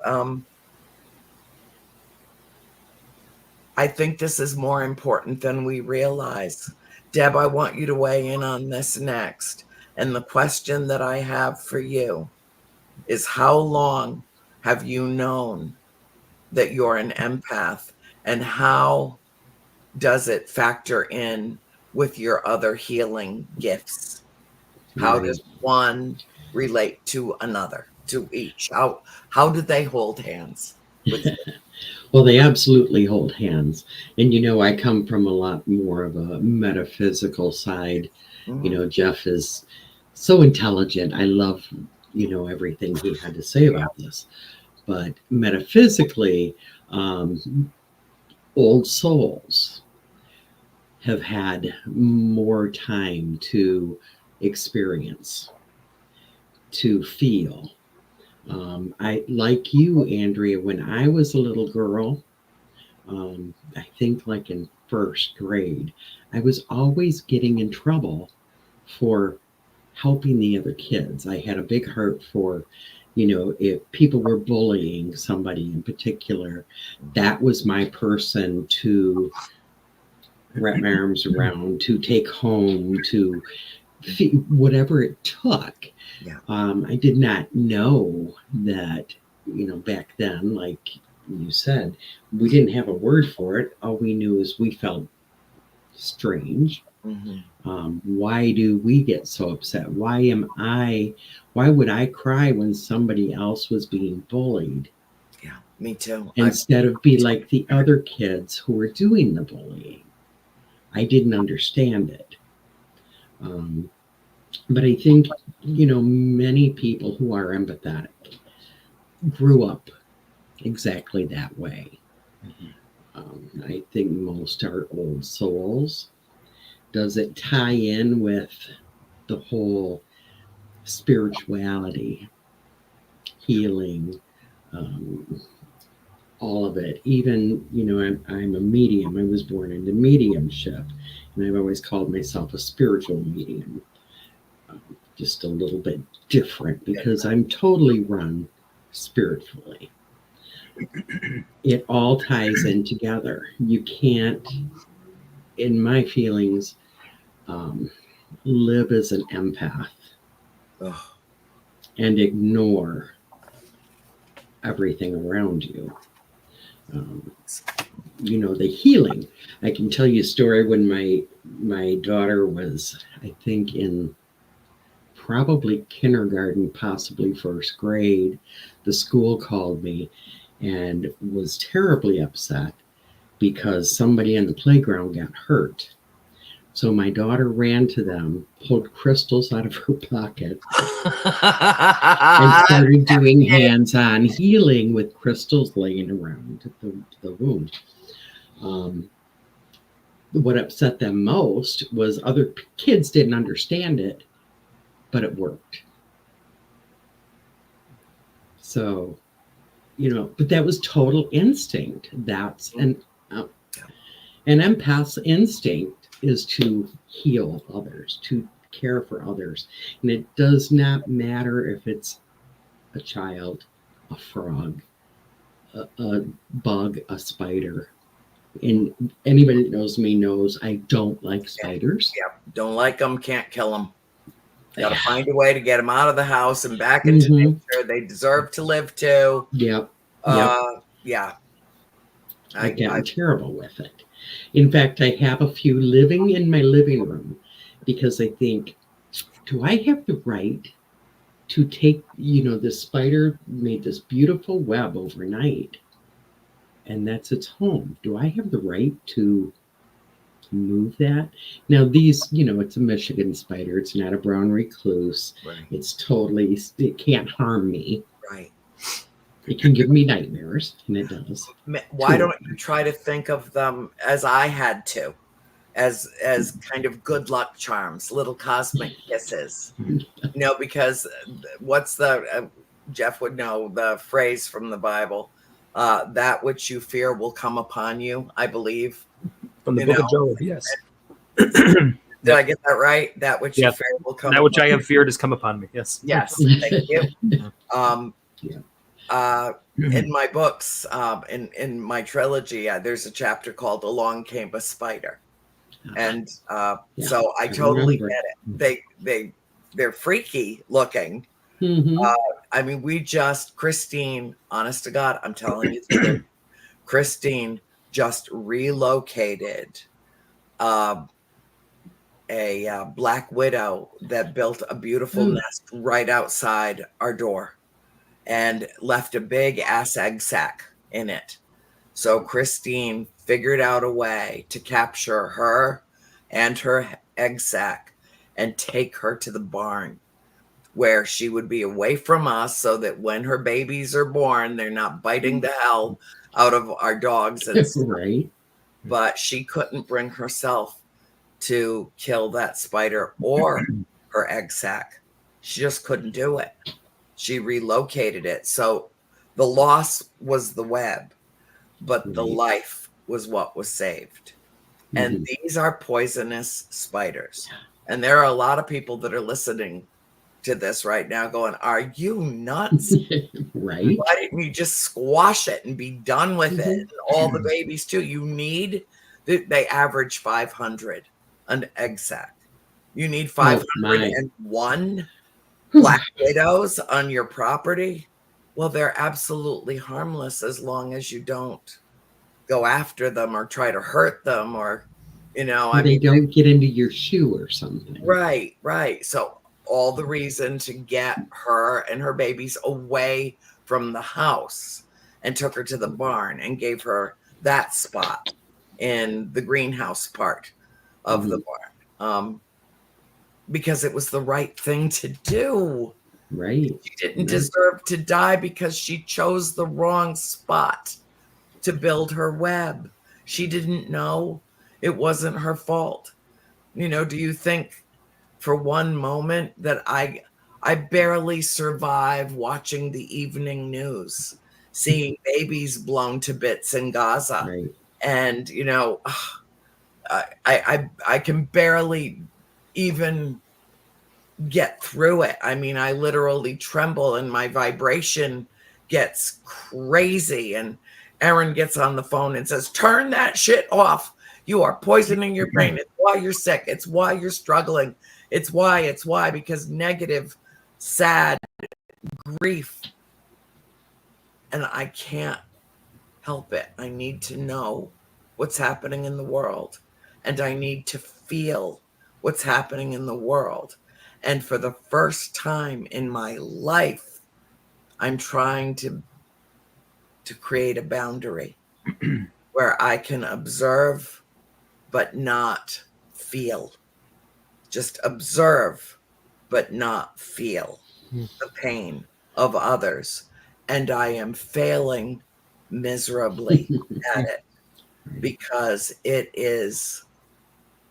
I think this is more important than we realize. Deb, I want you to weigh in on this next. And the question that I have for you is, how long have you known that you're an empath, and how does it factor in with your other healing gifts? How Right. does one relate to another, to each? How do they hold hands with you? Well, they absolutely hold hands. And, I come from a lot more of a metaphysical side. Mhm. Jeff is so intelligent. I love, everything he had to say about this. But metaphysically, old souls have had more time to experience, to feel. I like you, Andrea. When I was a little girl, I think like in first grade, I was always getting in trouble for helping the other kids. I had a big heart for, if people were bullying somebody in particular, that was my person to wrap my arms around, to take home, to whatever it took. Yeah. I did not know that, back then, like you said, we didn't have a word for it. All we knew is we felt strange. Mhm. Why do we get so upset? Why would I cry when somebody else was being bullied Yeah, me too. instead of be like the other kids who were doing the bullying? I didn't understand it. But I think, many people who are empathetic grew up exactly that way. I think most are old souls. Does it tie in with the whole spirituality, healing, um, all of it? Even, I'm a medium. I was born into mediumship, and I've always called myself a spiritual medium. Just a little bit different because I'm totally run spiritually. It all ties in together. You can't, in my feelings, um, live as an empath Ugh. and ignore everything around you. Um, the healing. I can tell you a story when my daughter was, I think, in probably kindergarten, possibly first grade. The school called me and was terribly upset because somebody in the playground got hurt. So my daughter ran to them, pulled crystals out of her pocket, and started doing hands-on healing with crystals laying around the wound. What upset them most was other kids didn't understand it, but it worked. So, but that was total instinct. That's an empath's instinct is to heal others, to care for others. And it does not matter if it's a child, a frog, a bug, a spider. And anybody that knows me knows I don't like spiders. Yeah, don't like them, can't kill them. Got to find a way to get them out of the house and back into Mhm. nature. They deserve to live too. Yep. Yeah. I've gotten terrible with it. In fact, I have a few living in my living room because I think, do I have the right to take, this spider made this beautiful web overnight and that's its home. Do I have the right to move that? Now, these, it's a Michigan spider. It's not a brown recluse. Right. It can't harm me. Right. It can give me nightmares, and it does. Why don't you try to think of them as I had to, as kind of good luck charms, little cosmic kisses? Because what's the Jeff would know the phrase from the Bible, that which you fear will come upon you, I believe. From the book of Job, yes. Did I get that right? That which you fear will come that which I have feared has come upon me. Yes. Yes. Thank you. In my books, in my trilogy, there's a chapter called "Along Came a Spider," and so I totally get it. They're freaky looking. I mean, Christine, honest to God, I'm telling you the truth, Christine just relocated a black widow that built a beautiful nest right outside our door and left a big ass egg sack in it. So Christine figured out a way to capture her and her egg sack and take her to the barn where she would be away from us so that when her babies are born, they're not biting the hell out of our dogs and stuff. Right. But she couldn't bring herself to kill that spider or her egg sac. She just couldn't do it. She relocated it. So the loss was the web, but the Right. life was what was saved. And these are poisonous spiders. And there are a lot of people that are listening to this right now going, are you nuts? Right. Why didn't you just squash it and be done with it? And all the babies too. You need, they average 500 an egg sac. You need 501 black widows on your property. Well, they're absolutely harmless as long as you don't go after them or try to hurt them, or, you know, Or they don't get into your shoe or something. Right, right. So all the reason to get her and her babies away from the house, and took her to the barn and gave her that spot in the greenhouse part of the barn, because it was the right thing to do. Right. She didn't deserve to die because she chose the wrong spot to build her web. She didn't know. It wasn't her fault. You know, do you think for one moment that I barely survive watching the evening news, seeing babies blown to bits in Gaza? Right. And, you know, I can barely even get through it. I mean, I literally tremble and my vibration gets crazy. And Aaron gets on the phone and says, turn that shit off. You are poisoning your brain. It's why you're sick. It's why you're struggling. It's why, because negative, sad grief. And I can't help it. I need to know what's happening in the world. And I need to feel what's happening in the world. And for the first time in my life, I'm trying to create a boundary where I can observe but not feel. Just observe but not feel the pain of others. And I am failing miserably at it because it is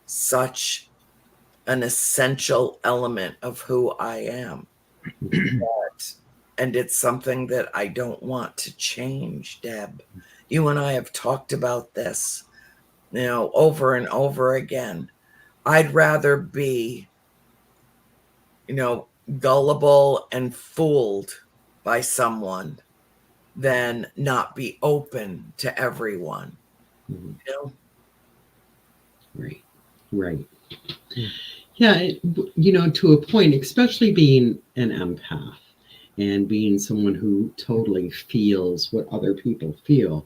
such an essential element of who I am. And it's something that I don't want to change, Deb. You and I have talked about this, you know, over and over again. I'd rather be, you know, gullible and fooled by someone than not be open to everyone. You know? Right. Right. Yeah, you know, to a point, especially being an empath and being someone who totally feels what other people feel.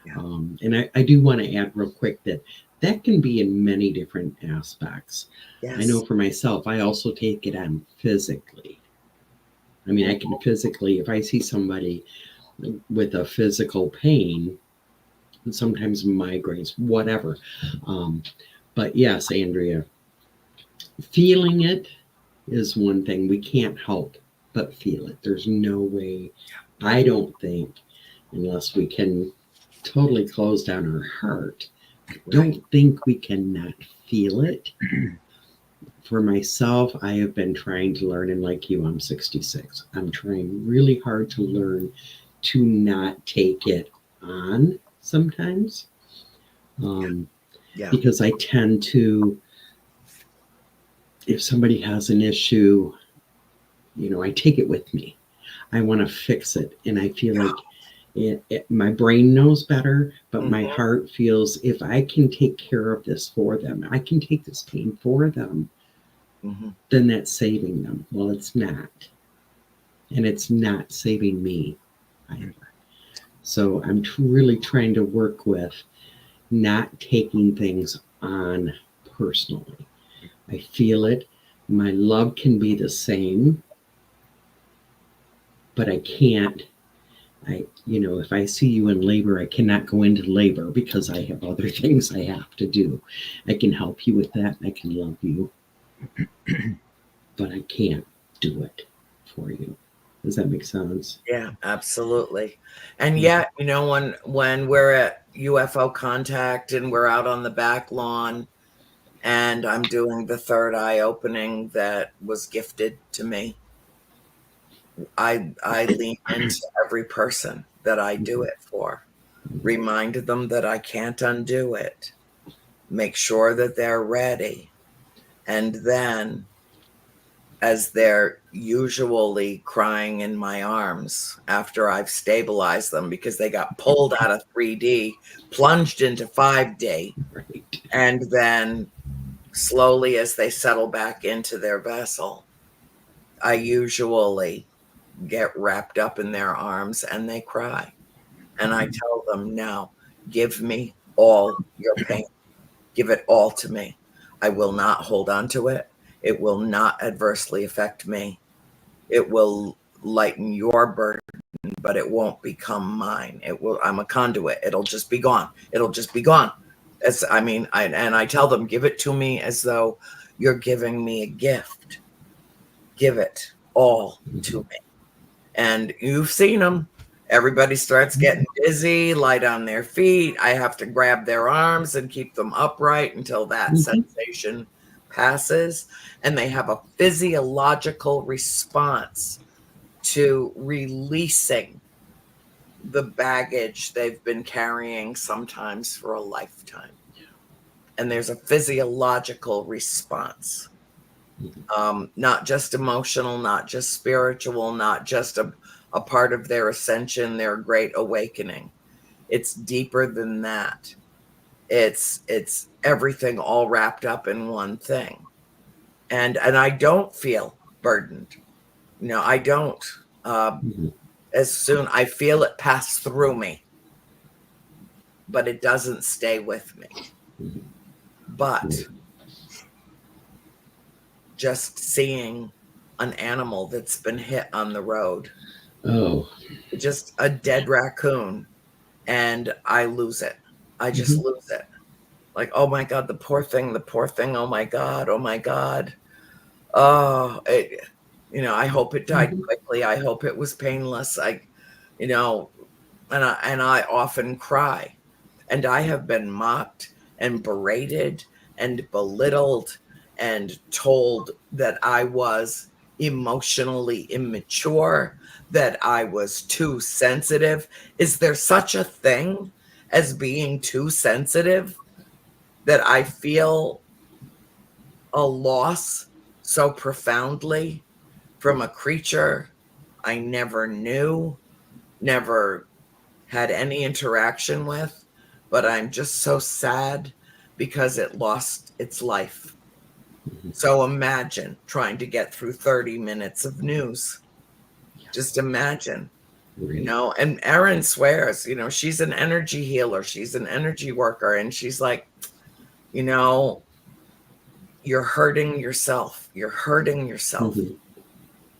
Yeah. And I do want to add real quick that can be in many different aspects. Yes. I know for myself, I also take it on physically. I mean, I can physically, if I see somebody with a physical pain, sometimes migraines, whatever. But yes, Andrea, feeling it is one thing. We can't help but feel it. There's no way, I don't think, unless we can totally close down our heart, I don't think we cannot feel it. For myself, I have been trying to learn, and like you, I'm 66. I'm trying really hard to learn to not take it on sometimes. Because I tend to, if somebody has an issue, you know, I take it with me. I want to fix it. And I feel like my brain knows better, but my heart feels if I can take care of this for them, I can take this pain for them, then that's saving them. Well, it's not. And it's not saving me either. So I'm really trying to work with not taking things on personally. I feel it. My love can be the same, but I can't. If I see you in labor, I cannot go into labor because I have other things I have to do. I can help you with that. I can love you, but I can't do it for you. Does that make sense? Yeah, absolutely. And yet, when we're at UFO contact and we're out on the back lawn and I'm doing the third eye opening that was gifted to me, I lean into every person that I do it for. Remind them that I can't undo it. Make sure that they're ready. And then, as they're usually crying in my arms after I've stabilized them because they got pulled out of 3D, plunged into 5D, Right. and then slowly as they settle back into their vessel, I usually get wrapped up in their arms and they cry. And I tell them, now, give me all your pain. Give it all to me. I will not hold on to it. It will not adversely affect me. It will lighten your burden, but it won't become mine. I'm a conduit. It'll just be gone. It'll just be gone. I tell them, give it to me as though you're giving me a gift. Give it all to me. And you've seen them. Everybody starts getting dizzy, light on their feet. I have to grab their arms and keep them upright until that sensation passes. And they have a physiological response to releasing the baggage they've been carrying sometimes for a lifetime. And there's a physiological response. Not just emotional, not just spiritual, not just a part of their ascension, their great awakening. It's deeper than that. It's everything all wrapped up in one thing. And I don't feel burdened. I don't. As soon I feel it pass through me, but it doesn't stay with me. But just seeing an animal that's been hit on the road, just a dead raccoon, and I lose it. I just lose it. Like, oh my God, the poor thing. Oh my God. Oh, I hope it died quickly. I hope it was painless. And I often cry, and I have been mocked and berated and belittled and told that I was emotionally immature, that I was too sensitive. Is there such a thing as being too sensitive? That I feel a loss so profoundly from a creature I never knew, never had any interaction with, but I'm just so sad because it lost its life. So imagine trying to get through 30 minutes of news. Just imagine, and Erin swears, she's an energy healer. She's an energy worker. And she's like, you're hurting yourself. You're hurting yourself.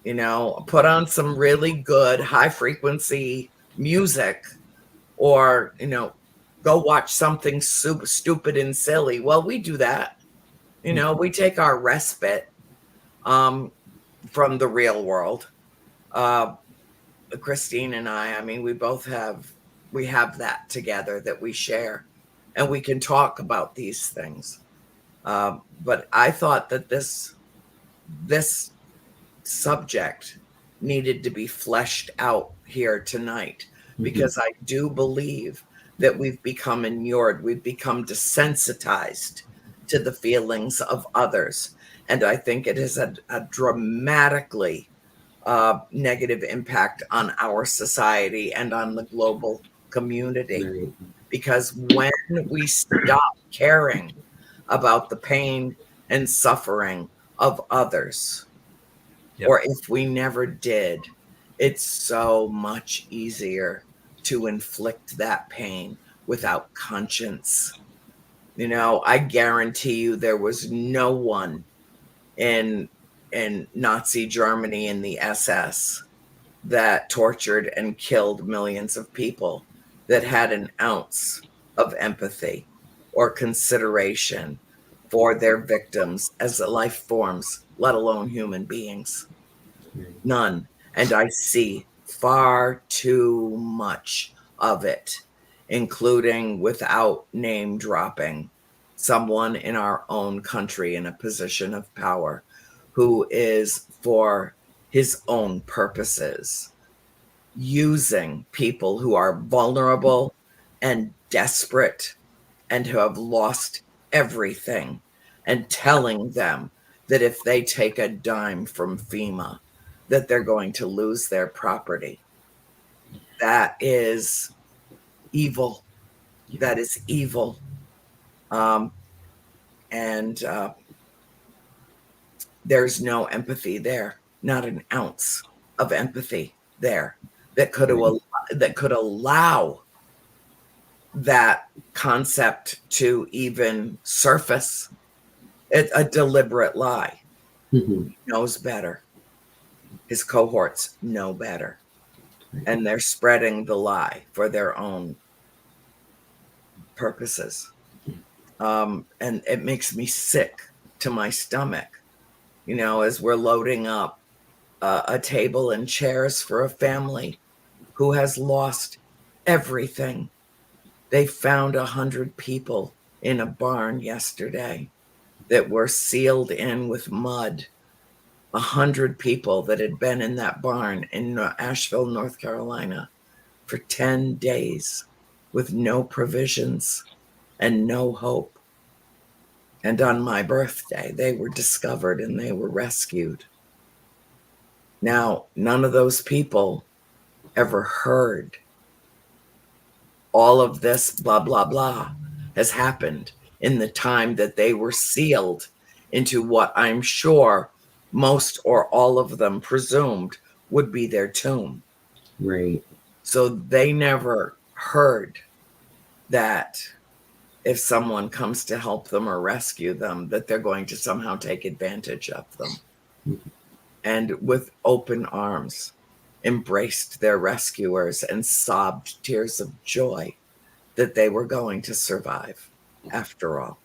Put on some really good high frequency music, or, go watch something super stupid and silly. Well, we do that. We take our respite from the real world. Christine and I mean, we have that together that we share, and we can talk about these things. But I thought that this subject needed to be fleshed out here tonight, because I do believe that we've become inured, we've become desensitized to the feelings of others. And I think it has a dramatically negative impact on our society and on the global community. Because when we stop caring about the pain and suffering of others, or if we never did, it's so much easier to inflict that pain without conscience. I guarantee you there was no one in Nazi Germany in the SS that tortured and killed millions of people that had an ounce of empathy or consideration for their victims as life forms, let alone human beings. None. And I see far too much of it, including, without name dropping, someone in our own country in a position of power who is, for his own purposes, using people who are vulnerable and desperate and who have lost everything, and telling them that if they take a dime from FEMA, that they're going to lose their property. That is evil. That is evil. And there's no empathy there, not an ounce of empathy there that could allow that concept to even surface. It's a deliberate lie. Mhm. He knows better. His cohorts know better. And they're spreading the lie for their own purposes. And it makes me sick to my stomach, as we're loading up a table and chairs for a family who has lost everything. They found 100 people in a barn yesterday that were sealed in with mud. 100 people that had been in that barn in Asheville, North Carolina for 10 days with no provisions and no hope. And on my birthday, they were discovered and they were rescued. Now, none of those people ever heard all of this blah, blah, blah has happened in the time that they were sealed into what I'm sure most or all of them presumed would be their tomb. Right. So they never heard that if someone comes to help them or rescue them, that they're going to somehow take advantage of them. And with open arms, embraced their rescuers and sobbed tears of joy that they were going to survive after all.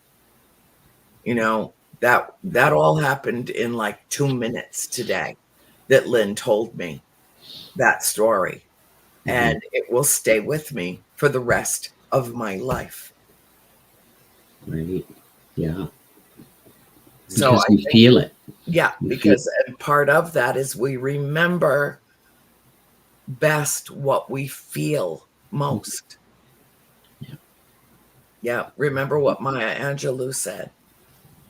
That all happened in like 2 minutes today that Lynn told me that story. And it will stay with me for the rest of my life. Right. Yeah. So Because we feel it. Yeah, because part of that is we remember best what we feel most. Yeah, remember what Maya Angelou said.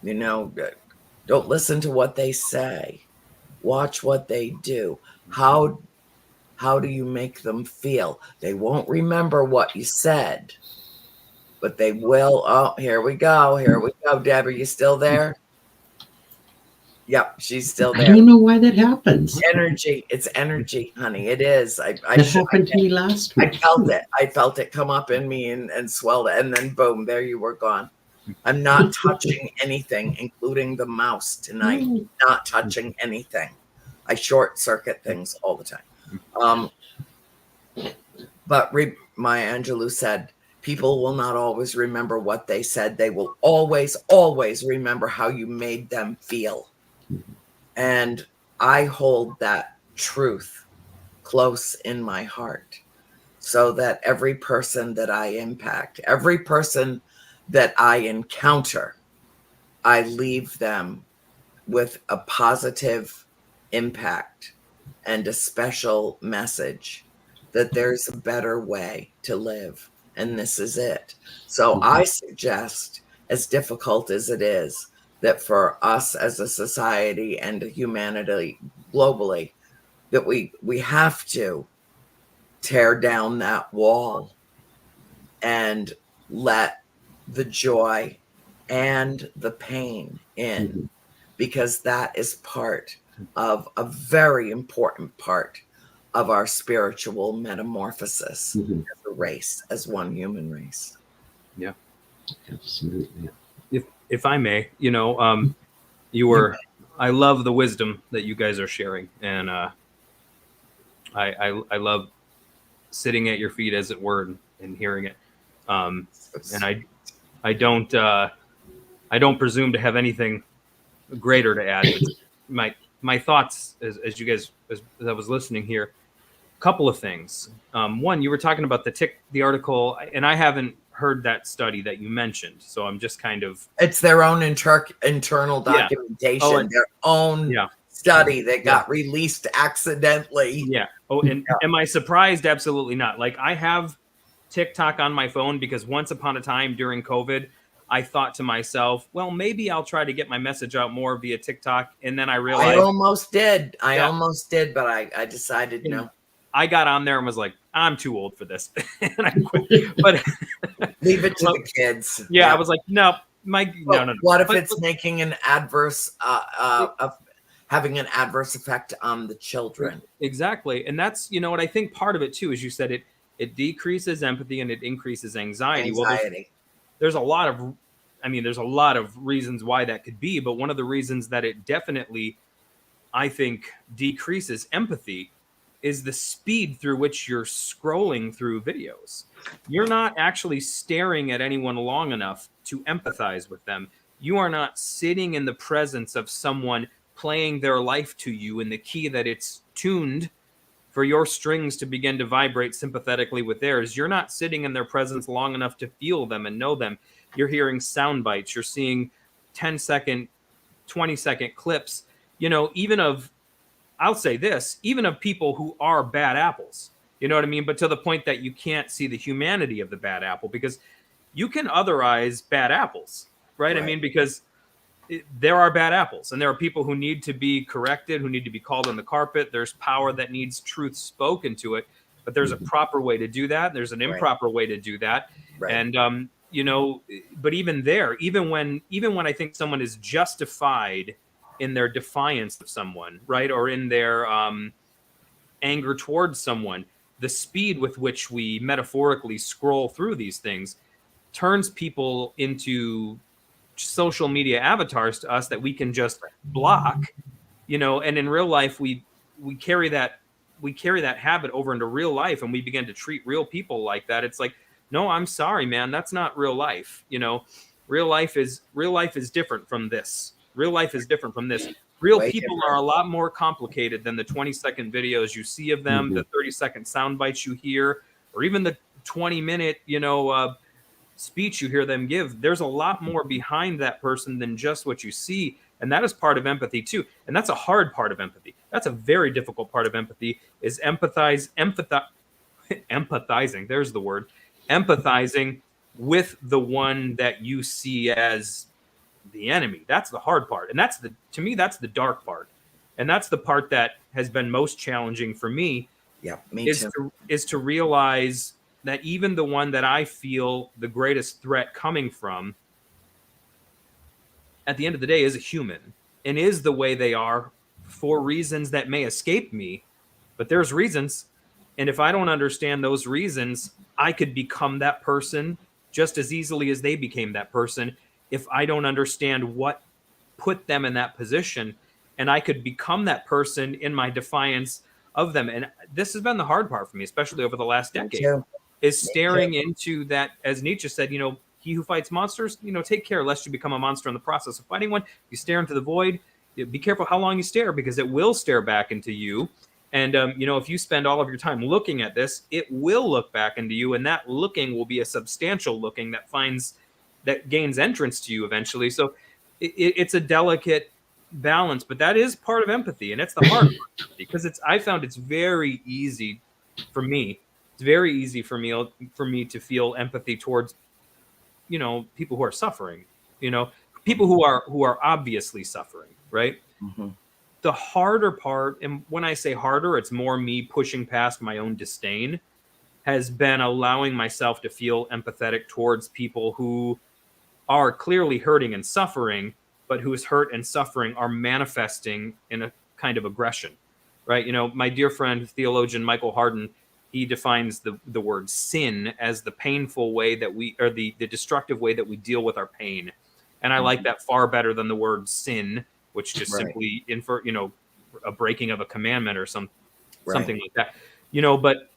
Don't listen to what they say. Watch what they do. How do you make them feel? They won't remember what you said, but they will. Oh, here we go. Deb, are you still there? Yep, she's still there. I don't know why that happens. Energy. It's energy, honey. It is. That happened to me last week. I felt it come up in me and swelled it. And then boom, there you were gone. I'm not touching anything, including the mouse tonight. Not touching anything. I short circuit things all the time. But Maya Angelou said, people will not always remember what they said. They will always, always remember how you made them feel. And I hold that truth close in my heart, so that every person that I impact, every person that I encounter, I leave them with a positive impact and a special message that there's a better way to live. And this is it. So I suggest, as difficult as it is, that for us as a society and humanity globally, that we have to tear down that wall and let the joy and the pain in, because that is part of a very important part of our spiritual metamorphosis as a race, as one human race. Yeah, absolutely. If I may, I love the wisdom that you guys are sharing, and I love sitting at your feet, as it were, and hearing it. And I don't presume to have anything greater to add. But my thoughts, as you guys, as I was listening here, a couple of things. One, you were talking about the article, and I haven't heard that study that you mentioned, so I'm just kind of. It's their own internal documentation, Oh, and- their own Yeah. study that got released accidentally. Yeah. Oh, and am I surprised? Absolutely not. Like, I have TikTok on my phone because once upon a time during COVID, I thought to myself, well, maybe I'll try to get my message out more via TikTok. And then I realized I almost did, but I decided And no. I got on there and was like, I'm too old for this. And I quit. But Leave it to the kids. I was like, no, no. What if it's making an adverse having an adverse effect on the children? Exactly. And that's, what I think part of it too, as you said, it decreases empathy and it increases anxiety. Well, there's a lot of reasons why that could be, but one of the reasons that it definitely, I think, decreases empathy is the speed through which you're scrolling through videos. You're not actually staring at anyone long enough to empathize with them. You are not sitting in the presence of someone playing their life to you in the key that it's tuned for your strings to begin to vibrate sympathetically with theirs. You're not sitting in their presence long enough to feel them and know them. You're hearing sound bites. You're seeing 10-second, 20-second clips, I'll say this, even of people who are bad apples, you know what I mean? But to the point that you can't see the humanity of the bad apple, because you can otherize bad apples, right? I mean, because there are bad apples and there are people who need to be corrected, who need to be called on the carpet. There's power that needs truth spoken to it, but there's a proper way to do that. There's an improper way to do that. And, but even there, even when I think someone is justified in their defiance of someone, right, or in their anger towards someone, the speed with which we metaphorically scroll through these things turns people into social media avatars to us that we can just block, and in real life we carry that habit over into real life, and we begin to treat real people like that. It's like, no, I'm sorry, man, that's not real life. Real life is different from this. Real life is different from this. Real people are a lot more complicated than the 20-second videos you see of them, the 30-second sound bites you hear, or even the 20-minute, speech you hear them give. There's a lot more behind that person than just what you see. And that is part of empathy too. And that's a hard part of empathy. That's a very difficult part of empathy, is empathizing. There's the word. Empathizing with the one that you see as the enemy. That's the hard part. And to me, that's the dark part. And that's the part that has been most challenging for me. Yeah, me too. Is to realize that even the one that I feel the greatest threat coming from, at the end of the day, is a human and is the way they are for reasons that may escape me, but there's reasons. And if I don't understand those reasons, I could become that person just as easily as they became that person if I don't understand what put them in that position. And I could become that person in my defiance of them. And this has been the hard part for me, especially over the last decade. Is staring into that, as Nietzsche said, he who fights monsters, take care lest you become a monster in the process of fighting one. You stare into the void. Be careful how long you stare, because it will stare back into you. And, if you spend all of your time looking at this, it will look back into you. And that looking will be a substantial looking that gains entrance to you eventually. So it's a delicate balance, but that is part of empathy. And it's the hard part, because I found it's very easy for me. It's very easy for me to feel empathy towards, people who are suffering, people who are obviously suffering, right? Mm-hmm. The harder part, and when I say harder, it's more me pushing past my own disdain, has been allowing myself to feel empathetic towards people who are clearly hurting and suffering, but whose hurt and suffering are manifesting in a kind of aggression, right? My dear friend, theologian Michael Hardin, he defines the word sin as the painful way that the destructive way that we deal with our pain. And I like that far better than the word sin, which just Right. simply infer, a breaking of a commandment or something Right. like that. But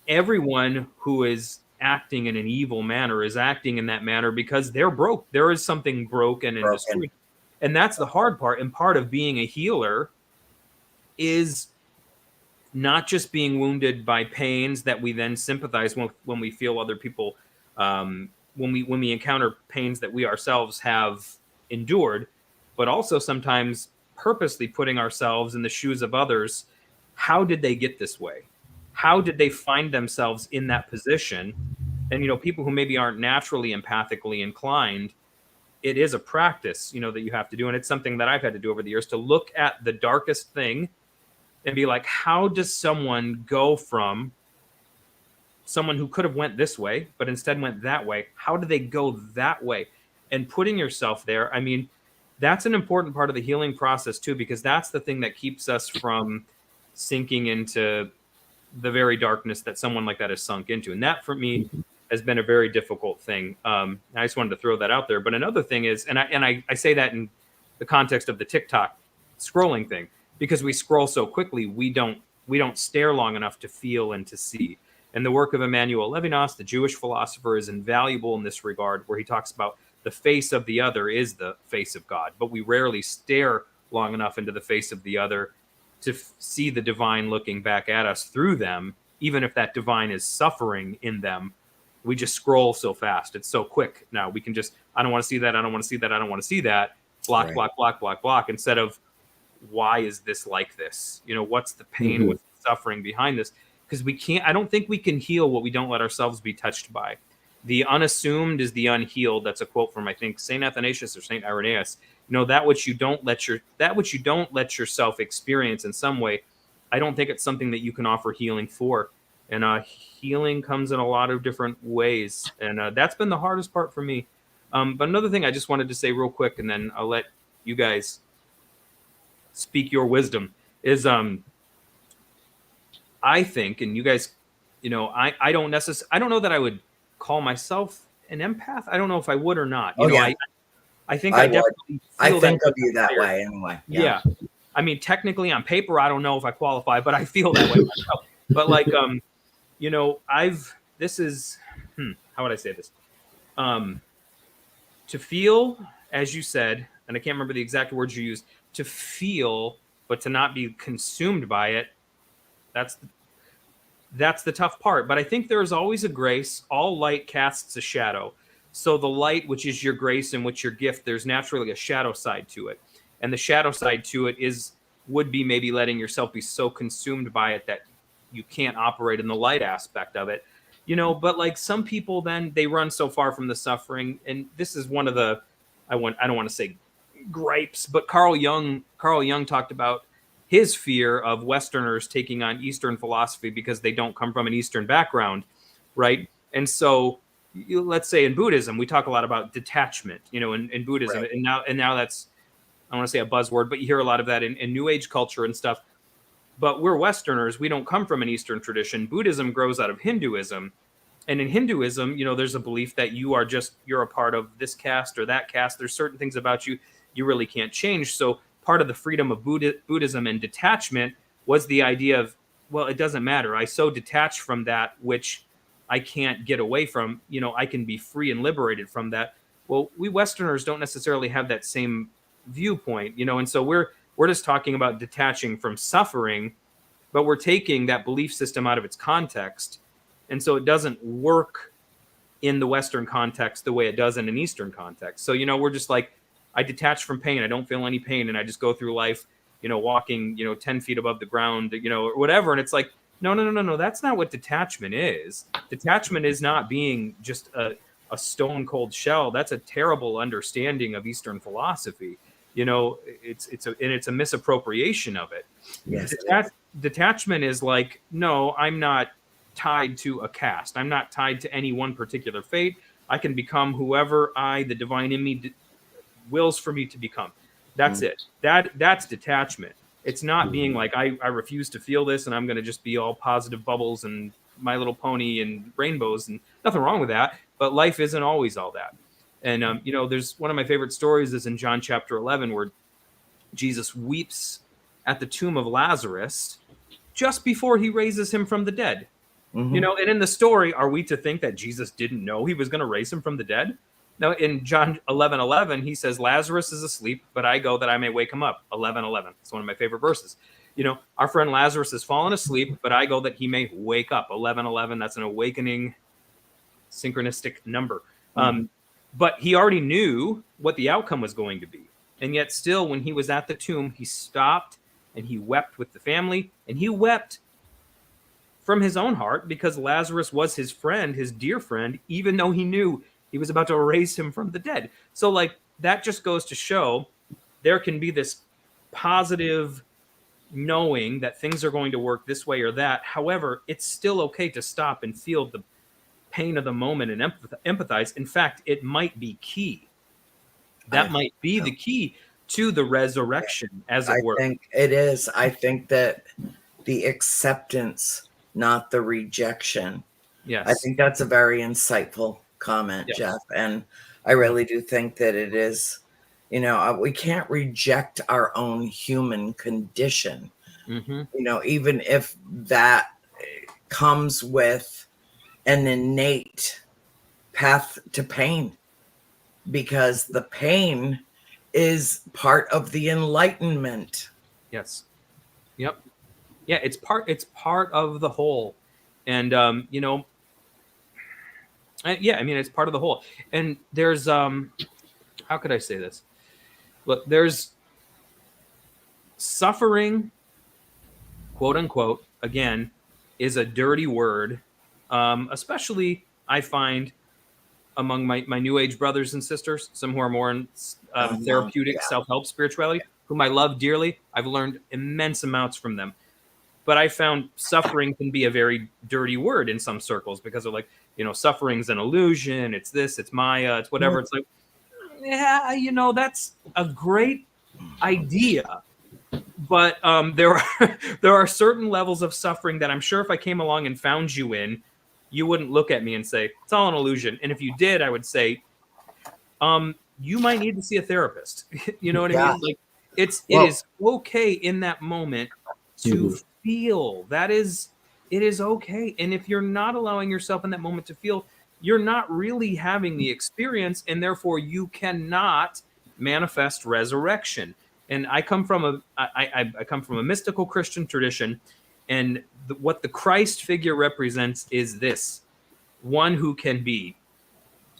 everyone who is acting in an evil manner is acting in that manner because they're broke. There is something broken and Broken. destroyed. And that's the hard part. And part of being a healer is not just being wounded by pains that we then sympathize when we feel other people, when we encounter pains that we ourselves have endured, but also sometimes purposely putting ourselves in the shoes of others. How did they get this way? How did they find themselves in that position? And people who maybe aren't naturally empathically inclined, it is a practice, that you have to do. And it's something that I've had to do over the years, to look at the darkest thing and be like, how does someone go from someone who could have went this way, but instead went that way? How do they go that way? And putting yourself there, I mean, that's an important part of the healing process too, because that's the thing that keeps us from sinking into the very darkness that someone like that has sunk into. And that for me has been a very difficult thing. I just wanted to throw that out there. But another thing is, and I say that in the context of the TikTok scrolling thing, because we scroll so quickly, we don't stare long enough to feel and to see. And the work of Emmanuel Levinas, the Jewish philosopher, is invaluable in this regard, where he talks about the face of the other is the face of God, but we rarely stare long enough into the face of the other to see the divine looking back at us through them, even if that divine is suffering in them. We just scroll so fast. It's so quick now. We can just, I don't want to see that. I don't want to see that. I don't want to see that. Block, Right. block, block, block, block. Instead of, why is this like this? What's the pain, what's the suffering behind this? Because I don't think we can heal what we don't let ourselves be touched by. The unassumed is the unhealed. That's a quote from, I think, St. Athanasius or St. Irenaeus. That which you don't let yourself experience in some way, I don't think it's something that you can offer healing for. And healing comes in a lot of different ways. And that's been the hardest part for me. But another thing I just wanted to say real quick, and then I'll let you guys speak your wisdom, is I think, and you guys, I don't know that I would call myself an empath. I don't know if I would or not. I think I definitely I feel think that of you that way anyway. Yeah. I mean, technically on paper, I don't know if I qualify, but I feel that way myself. But like, how would I say this? To feel, as you said, and I can't remember the exact words you used, to feel, but to not be consumed by it. That's the tough part. But I think there is always a grace. All light casts a shadow. So the light, which is your grace and which your gift, there's naturally a shadow side to it. And the shadow side to it would be maybe letting yourself be so consumed by it that you can't operate in the light aspect of it. But like some people, then they run so far from the suffering. And this is one of the, I don't want to say gripes, but Carl Jung talked about his fear of Westerners taking on Eastern philosophy because they don't come from an Eastern background, right? And so let's say in Buddhism, we talk a lot about detachment, in Buddhism. Right. And now that's, I don't want to say a buzzword, but you hear a lot of that in New Age culture and stuff. But we're Westerners. We don't come from an Eastern tradition. Buddhism grows out of Hinduism. And in Hinduism, there's a belief that you're a part of this caste or that caste. There's certain things about you really can't change. So part of the freedom of Buddhism and detachment was the idea of, well, it doesn't matter. I so detach from that which I can't get away from. I can be free and liberated from that. Well, we Westerners don't necessarily have that same viewpoint, and so we're just talking about detaching from suffering, but we're taking that belief system out of its context. And so it doesn't work in the Western context the way it does in an Eastern context. So, we're just like, I detach from pain. I don't feel any pain. And I just go through life, walking, 10 feet above the ground, or whatever. And it's like, no. That's not what detachment is. Detachment is not being just a stone cold shell. That's a terrible understanding of Eastern philosophy. It's a misappropriation of it. Yes. Detachment is like, no, I'm not tied to a caste. I'm not tied to any one particular fate. I can become whoever the divine in me wills for me to become. That's it. That's detachment. It's not being like, I refuse to feel this and I'm going to just be all positive bubbles and My Little Pony and rainbows, and nothing wrong with that. But life isn't always all that. And, there's one of my favorite stories is in John chapter 11, where Jesus weeps at the tomb of Lazarus just before he raises him from the dead. You know, and in the story, are we to think that Jesus didn't know he was going to raise him from the dead? No, in John 11:11, he says, Lazarus is asleep, but I go that I may wake him up. 11:11. It's one of my favorite verses. You know, our friend Lazarus has fallen asleep, but I go that he may wake up. 11:11. That's an awakening synchronistic number. But he already knew what the outcome was going to be. And yet still, when he was at the tomb, he stopped and he wept with the family, and he wept from his own heart because Lazarus was his friend, his dear friend, even though he knew he was about to raise him from the dead. So like that just goes to show there can be this positive knowing that things are going to work this way or that. However, it's still okay to stop and feel the pain of the moment and empathize. In fact, it might be key. That might be the key to the resurrection, as it were. I think it is. I think that the acceptance, not the rejection. Yes. I think that's a very insightful comment, Yes. Jeff. And I really do think that it is, you know, we can't reject our own human condition, you know, even if that comes with an innate path to pain, because the pain is part of the enlightenment. Yes. Yep. Yeah, it's part of the whole. And you know, yeah, I mean it's part of the whole. And there's how could I say this? Look, there's suffering, quote unquote, again, is a dirty word. Especially I find among my new age brothers and sisters, some who are more in therapeutic self-help spirituality, whom I love dearly. I've learned immense amounts from them. But I found suffering can be a very dirty word in some circles because they're like, you know, suffering's an illusion. It's this, it's Maya, it's whatever. It's like, yeah, you know, that's a great idea. But there are certain levels of suffering that I'm sure if I came along and found you in, you wouldn't look at me and say, it's all an illusion. And if you did, I would say, you might need to see a therapist. You know what I mean? Like it is okay in that moment to feel. It is okay. And if you're not allowing yourself in that moment to feel, you're not really having the experience, and therefore you cannot manifest resurrection. And I come from a mystical Christian tradition, and what the Christ figure represents is this: one who can be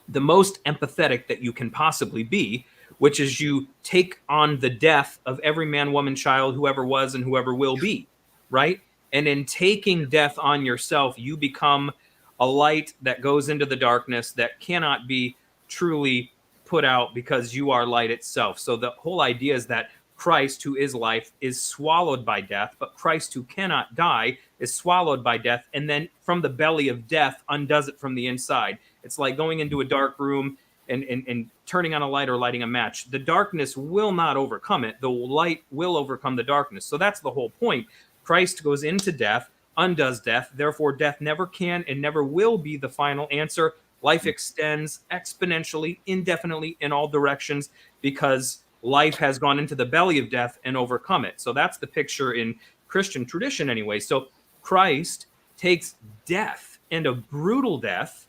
the most empathetic that you can possibly be, which is you take on the death of every man, woman, child, whoever was and whoever will be, right? And in taking death on yourself, you become a light that goes into the darkness that cannot be truly put out because you are light itself. So the whole idea is that Christ, who is life, is swallowed by death, but Christ, who cannot die, is swallowed by death, and then from the belly of death undoes it from the inside. It's like going into a dark room and turning on a light or lighting a match. The darkness will not overcome it. The light will overcome the darkness. So that's the whole point. Christ goes into death, undoes death. Therefore, death never can and never will be the final answer. Life extends exponentially, indefinitely in all directions because life has gone into the belly of death and overcome it. So that's the picture in Christian tradition anyway. So Christ takes death, and a brutal death,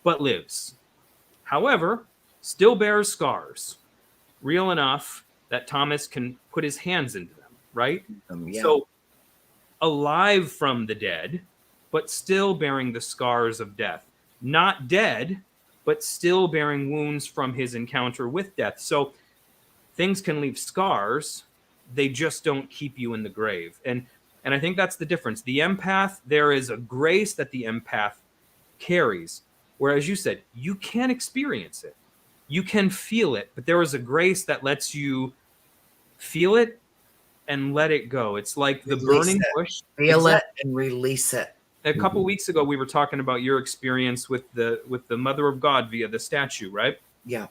but lives. However, still bears scars, real enough that Thomas can put his hands into them, right? So alive from the dead, but still bearing the scars of death. Not dead, but still bearing wounds from his encounter with death. So things can leave scars. They just don't keep you in the grave. And I think that's the difference. The empath, there is a grace that the empath carries. Whereas you said, you can experience it. You can feel it, but there is a grace that lets you feel it and let it go. It's like the burning bush. Feel it and release it. A couple of weeks ago, we were talking about your experience with the Mother of God via the statue, right? Yeah.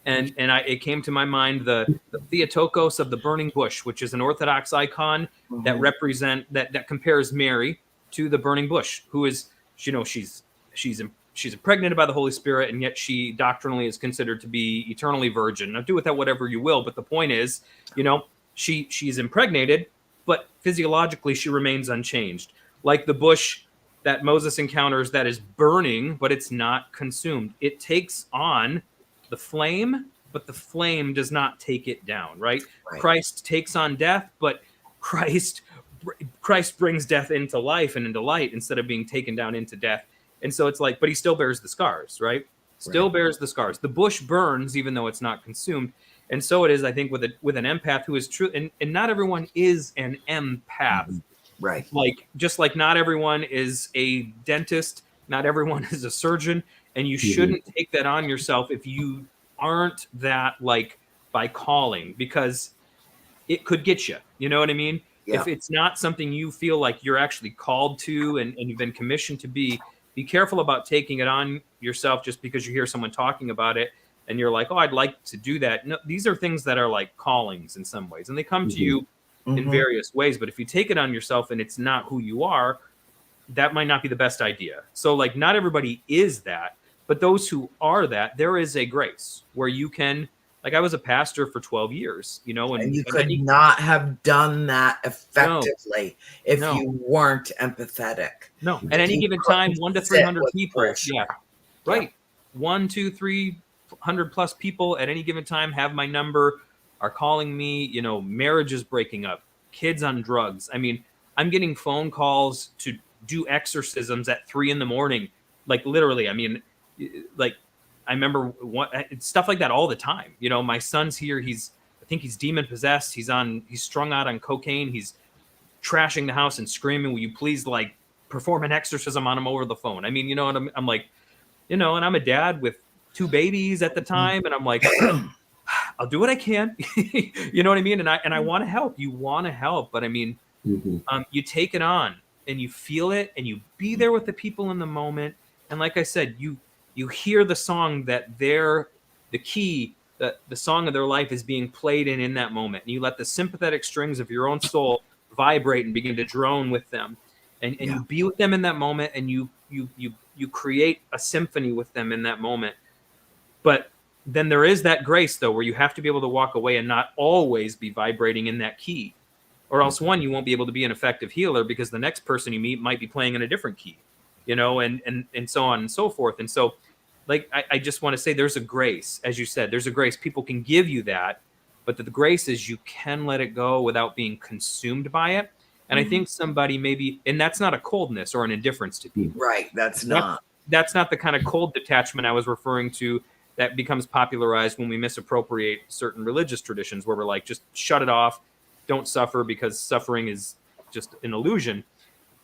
And it came to my mind the Theotokos of the burning bush, which is an Orthodox icon that compares Mary to the burning bush, who is, you know, she's she's pregnant by the Holy Spirit, and yet she doctrinally is considered to be eternally virgin. Now, do with that whatever you will, but the point is, she's impregnated, but physiologically she remains unchanged. Like the bush that Moses encounters that is burning, but it's not consumed. It takes on the flame, but the flame does not take it down, right? Christ takes on death, but Christ brings death into life and into light instead of being taken down into death. And so it's like, but he still bears the scars, right? Still bears the scars. The bush burns even though it's not consumed. And so it is, I think, with an empath who is true. And not everyone is an empath. Right. Like, just like not everyone is a dentist, not everyone is a surgeon. And you shouldn't take that on yourself if you aren't that, like, by calling, because it could get you. You know what I mean? Yeah. If it's not something you feel like you're actually called to and you've been commissioned to be careful about taking it on yourself just because you hear someone talking about it and you're like, oh, I'd like to do that. No, these are things that are like callings in some ways, and they come to you in various ways. But if you take it on yourself and it's not who you are, that might not be the best idea. So, like, not everybody is that, but those who are that, there is a grace where you can, like, I was a pastor for 12 years, and you could not have done that effectively if you weren't empathetic. No, at any given time, 100 to 300 people. Yeah, right. 100 to 300 plus people at any given time have my number, are calling me. Marriage is breaking up, kids on drugs. I mean, I'm getting phone calls to do exorcisms at 3 a.m. Like, literally. I mean, like, I remember stuff like that all the time. My son's here. I think he's demon possessed. He's strung out on cocaine. He's trashing the house and screaming, "Will you please, like, perform an exorcism on him over the phone?" I mean, I'm like, and I'm a dad with 2 babies at the time. And I'm like, I'll do what I can. You know what I mean? And I want to help. You want to help. But I mean, you take it on and you feel it and you be there with the people in the moment. And like I said, you hear the song that the key, the song of their life is being played in that moment. And you let the sympathetic strings of your own soul vibrate and begin to drone with them. And you be with them in that moment, and you create a symphony with them in that moment. But then there is that grace, though, where you have to be able to walk away and not always be vibrating in that key. Or else, one, you won't be able to be an effective healer because the next person you meet might be playing in a different key. And so on and so forth. And so, like, I just want to say there's a grace. As you said, there's a grace. People can give you that, but the grace is you can let it go without being consumed by it. And I think somebody maybe, and that's not a coldness or an indifference to people. Right, that's not. That's not the kind of cold detachment I was referring to that becomes popularized when we misappropriate certain religious traditions where we're like, just shut it off, don't suffer because suffering is just an illusion.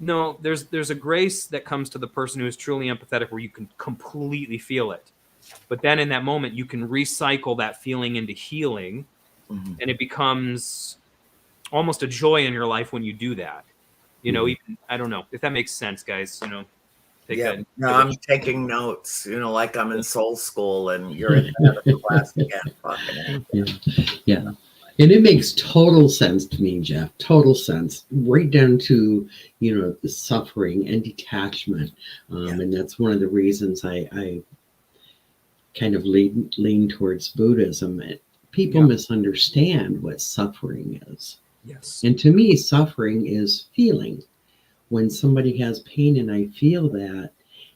No, there's a grace that comes to the person who is truly empathetic where you can completely feel it. But then in that moment, you can recycle that feeling into healing, and it becomes almost a joy in your life when you do that. Even, I don't know if that makes sense, guys. I'm taking notes, like I'm in soul school and you're in another class again. Yeah. And it makes total sense to me, Jeff, total sense, right down to, the suffering and detachment. And that's one of the reasons I kind of lean towards Buddhism. People misunderstand what suffering is. Yes. And to me, suffering is feeling. When somebody has pain and I feel that,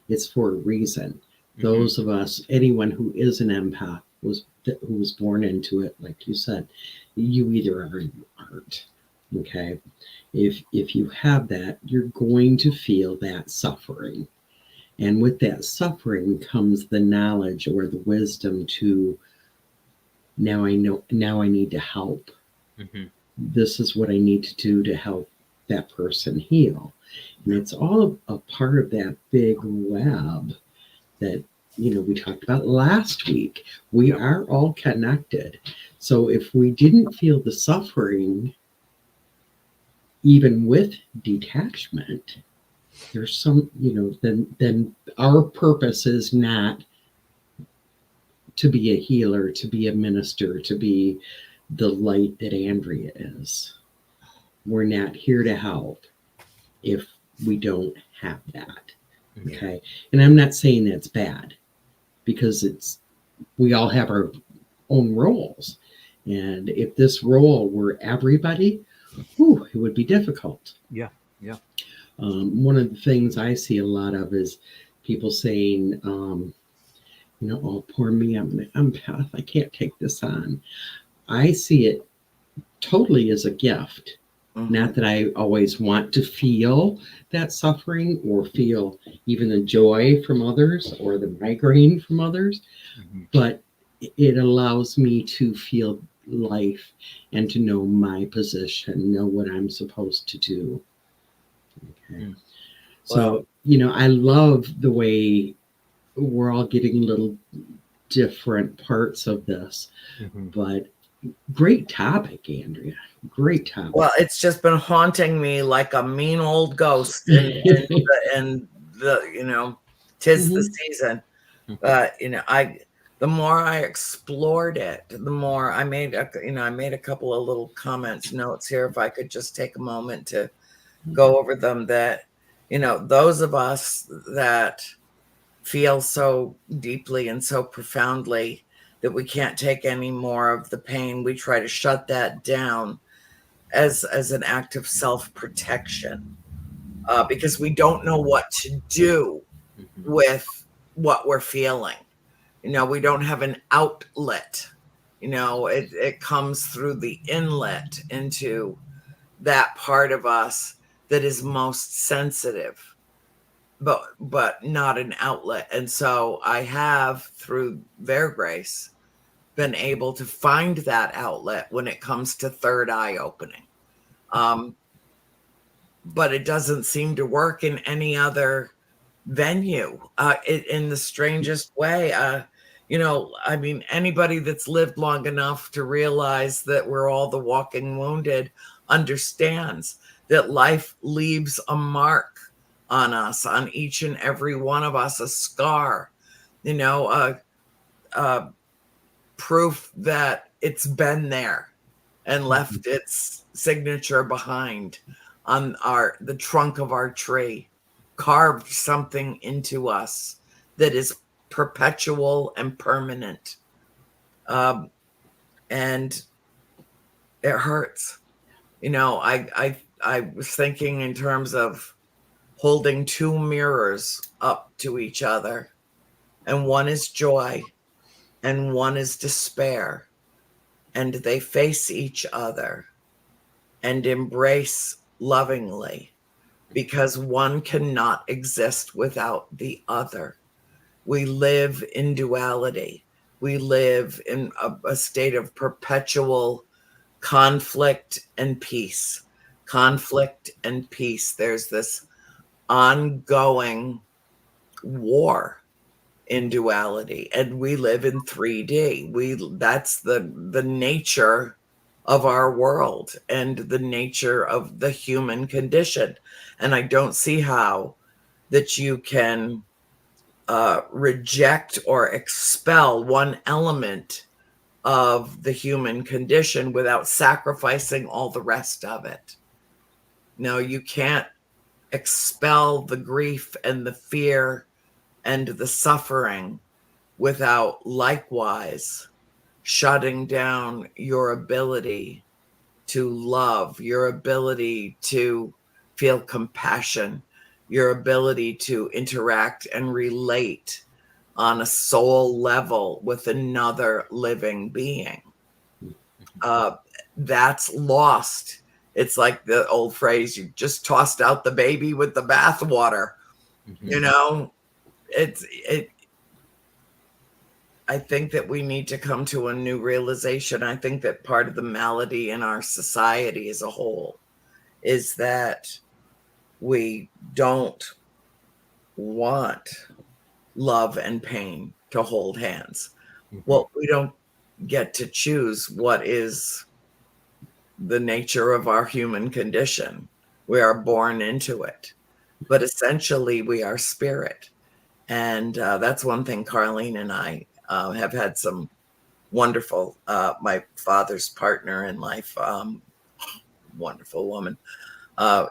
it's for a reason. Those of us, anyone who is an empath, who was born into it, like you said, you either are or you aren't. Okay. If you have that, you're going to feel that suffering. And with that suffering comes the knowledge or the wisdom to, now I need to help. This is what I need to do to help that person heal. And it's all a part of that big web that, we talked about last week. We are all connected. So if we didn't feel the suffering, even with detachment, there's some, then our purpose is not to be a healer, to be a minister, to be the light that Andrea is. We're not here to help if we don't have that. Okay. And I'm not saying that's bad, because we all have our own roles. And if this role were everybody, it would be difficult. Yeah. Yeah. One of the things I see a lot of is people saying, oh, poor me, I'm an empath. I can't take this on. I see it totally as a gift. Mm-hmm. Not that I always want to feel that suffering or feel even the joy from others or the migraine from others, but it allows me to feel life and to know my position, know what I'm supposed to do. Okay. So, I love the way we're all getting little different parts of this, but great topic, Andrea. Great topic. Well, it's just been haunting me like a mean old ghost, and the 'tis the season. The more I explored it, the more I made a couple of little notes here. If I could just take a moment to go over them, that those of us that feel so deeply and so profoundly that we can't take any more of the pain, we try to shut that down as an act of self-protection, because we don't know what to do with what we're feeling. We don't have an outlet. It comes through the inlet into that part of us that is most sensitive, but not an outlet. And so I have, through their grace, been able to find that outlet when it comes to third eye opening. But it doesn't seem to work in any other venue, in the strangest way. Anybody that's lived long enough to realize that we're all the walking wounded understands that life leaves a mark on us, on each and every one of us, a scar, proof that it's been there and left its signature behind on the trunk of our tree, carved something into us that is perpetual and permanent. And it hurts. I was thinking in terms of holding two mirrors up to each other, and one is joy and one is despair, and they face each other and embrace lovingly, because one cannot exist without the other. We live in duality. We live in a state of perpetual conflict and peace. Conflict and peace. There's this ongoing war in duality, and we live in 3D. That's the nature of our world and the nature of the human condition. And I don't see how that you can reject or expel one element of the human condition without sacrificing all the rest of it. No, you can't expel the grief and the fear and the suffering without likewise shutting down your ability to love, your ability to feel compassion, your ability to interact and relate on a soul level with another living being. That's lost. It's like the old phrase, you just tossed out the baby with the bathwater. I think that we need to come to a new realization. I think that part of the malady in our society as a whole is that we don't want love and pain to hold hands. Well, we don't get to choose what is the nature of our human condition. We are born into it, but essentially we are spirit. And that's one thing Carlene and I have had some wonderful, my father's partner in life, wonderful woman,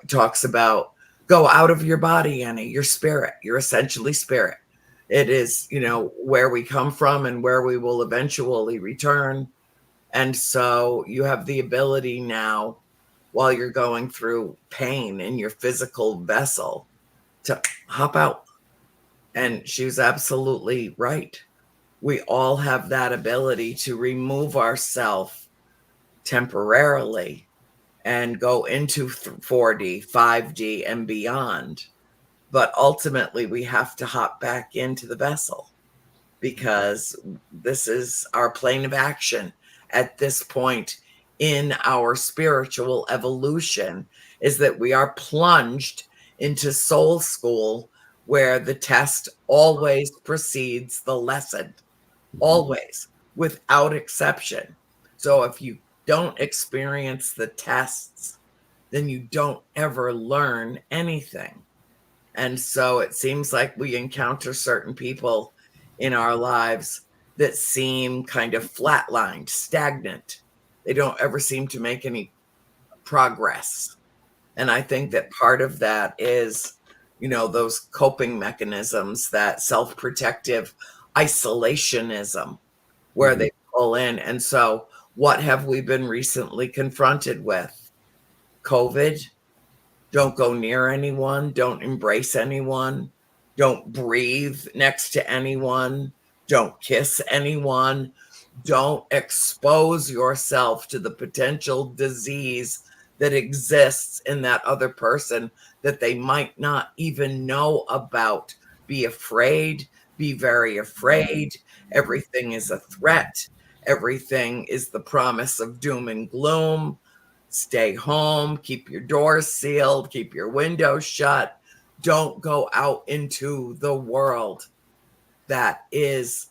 talks about go out of your body, Annie. You're spirit. You're essentially spirit. It is, where we come from and where we will eventually return. And so you have the ability now, while you're going through pain in your physical vessel, to hop out. And she was absolutely right. We all have that ability to remove ourselves temporarily and go into 4D, 5D, and beyond. But ultimately, we have to hop back into the vessel, because this is our plane of action at this point in our spiritual evolution, is that we are plunged into soul school, where the test always precedes the lesson, always, without exception. So if you don't experience the tests, then you don't ever learn anything. And so it seems like we encounter certain people in our lives that seem kind of flatlined, stagnant. They don't ever seem to make any progress. And I think that part of that is, those coping mechanisms, that self-protective isolationism, where they pull in. And so what have we been recently confronted with? COVID. Don't go near anyone. Don't embrace anyone. Don't breathe next to anyone. Don't kiss anyone. Don't expose yourself to the potential disease that exists in that other person that they might not even know about. Be afraid. Be very afraid. Everything is a threat. Everything is the promise of doom and gloom. Stay home, keep your doors sealed, keep your windows shut. Don't go out into the world. That is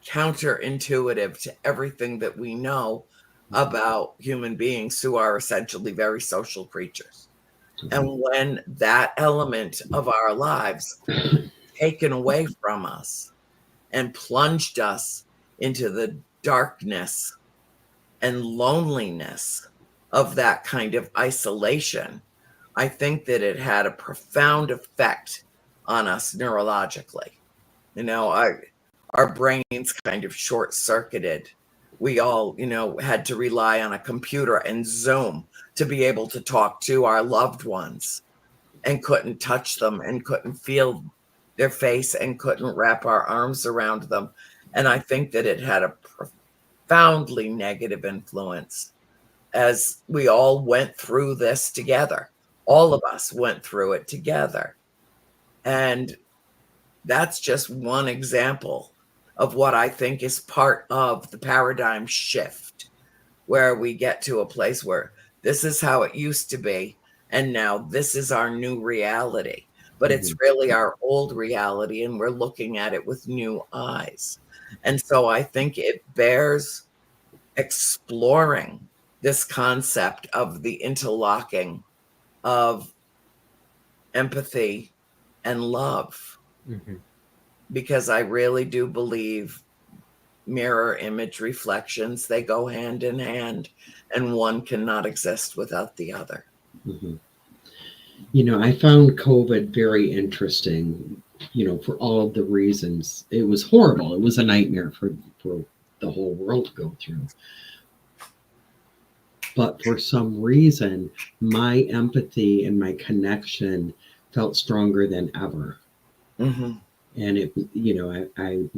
counterintuitive to everything that we know about human beings, who are essentially very social creatures. And when that element of our lives taken away from us and plunged us into the darkness and loneliness of that kind of isolation, I think that it had a profound effect on us neurologically. Our brains kind of short-circuited. We all, had to rely on a computer and Zoom to be able to talk to our loved ones, and couldn't touch them and couldn't feel their face and couldn't wrap our arms around them. And I think that it had a profoundly negative influence, as we all went through this together. All of us went through it together. And that's just one example of what I think is part of the paradigm shift, where we get to a place where this is how it used to be, and now this is our new reality. But it's really our old reality, and we're looking at it with new eyes. And so I think it bears exploring this concept of the interlocking of empathy and love, because I really do believe mirror image reflections, they go hand in hand, and one cannot exist without the other. I found COVID very interesting, for all of the reasons. It was horrible. It was a nightmare for the whole world to go through. But for some reason, my empathy and my connection felt stronger than ever. And it, I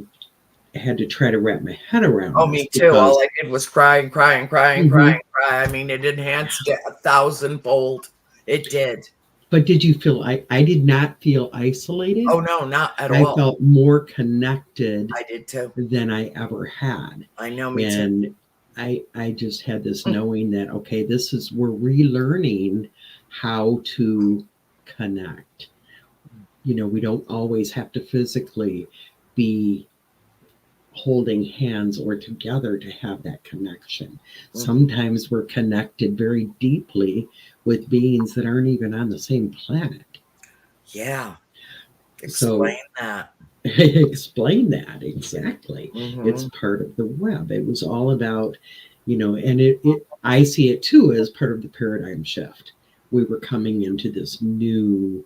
had to try to wrap my head around. Oh, me too. All I did was cry. I mean, it enhanced it 1,000-fold. It did. But did you feel, I did not feel isolated? Oh, no, not at I all. I felt more connected. I did too. Than I ever had. I know, me too. I just had this knowing that, okay, we're relearning how to connect. We don't always have to physically be holding hands or together to have that connection. Sometimes we're connected very deeply with beings that aren't even on the same planet. Yeah. Explain that. Explain that, exactly. It's part of the web. It was all about, and I see it too as part of the paradigm shift, we were coming into this new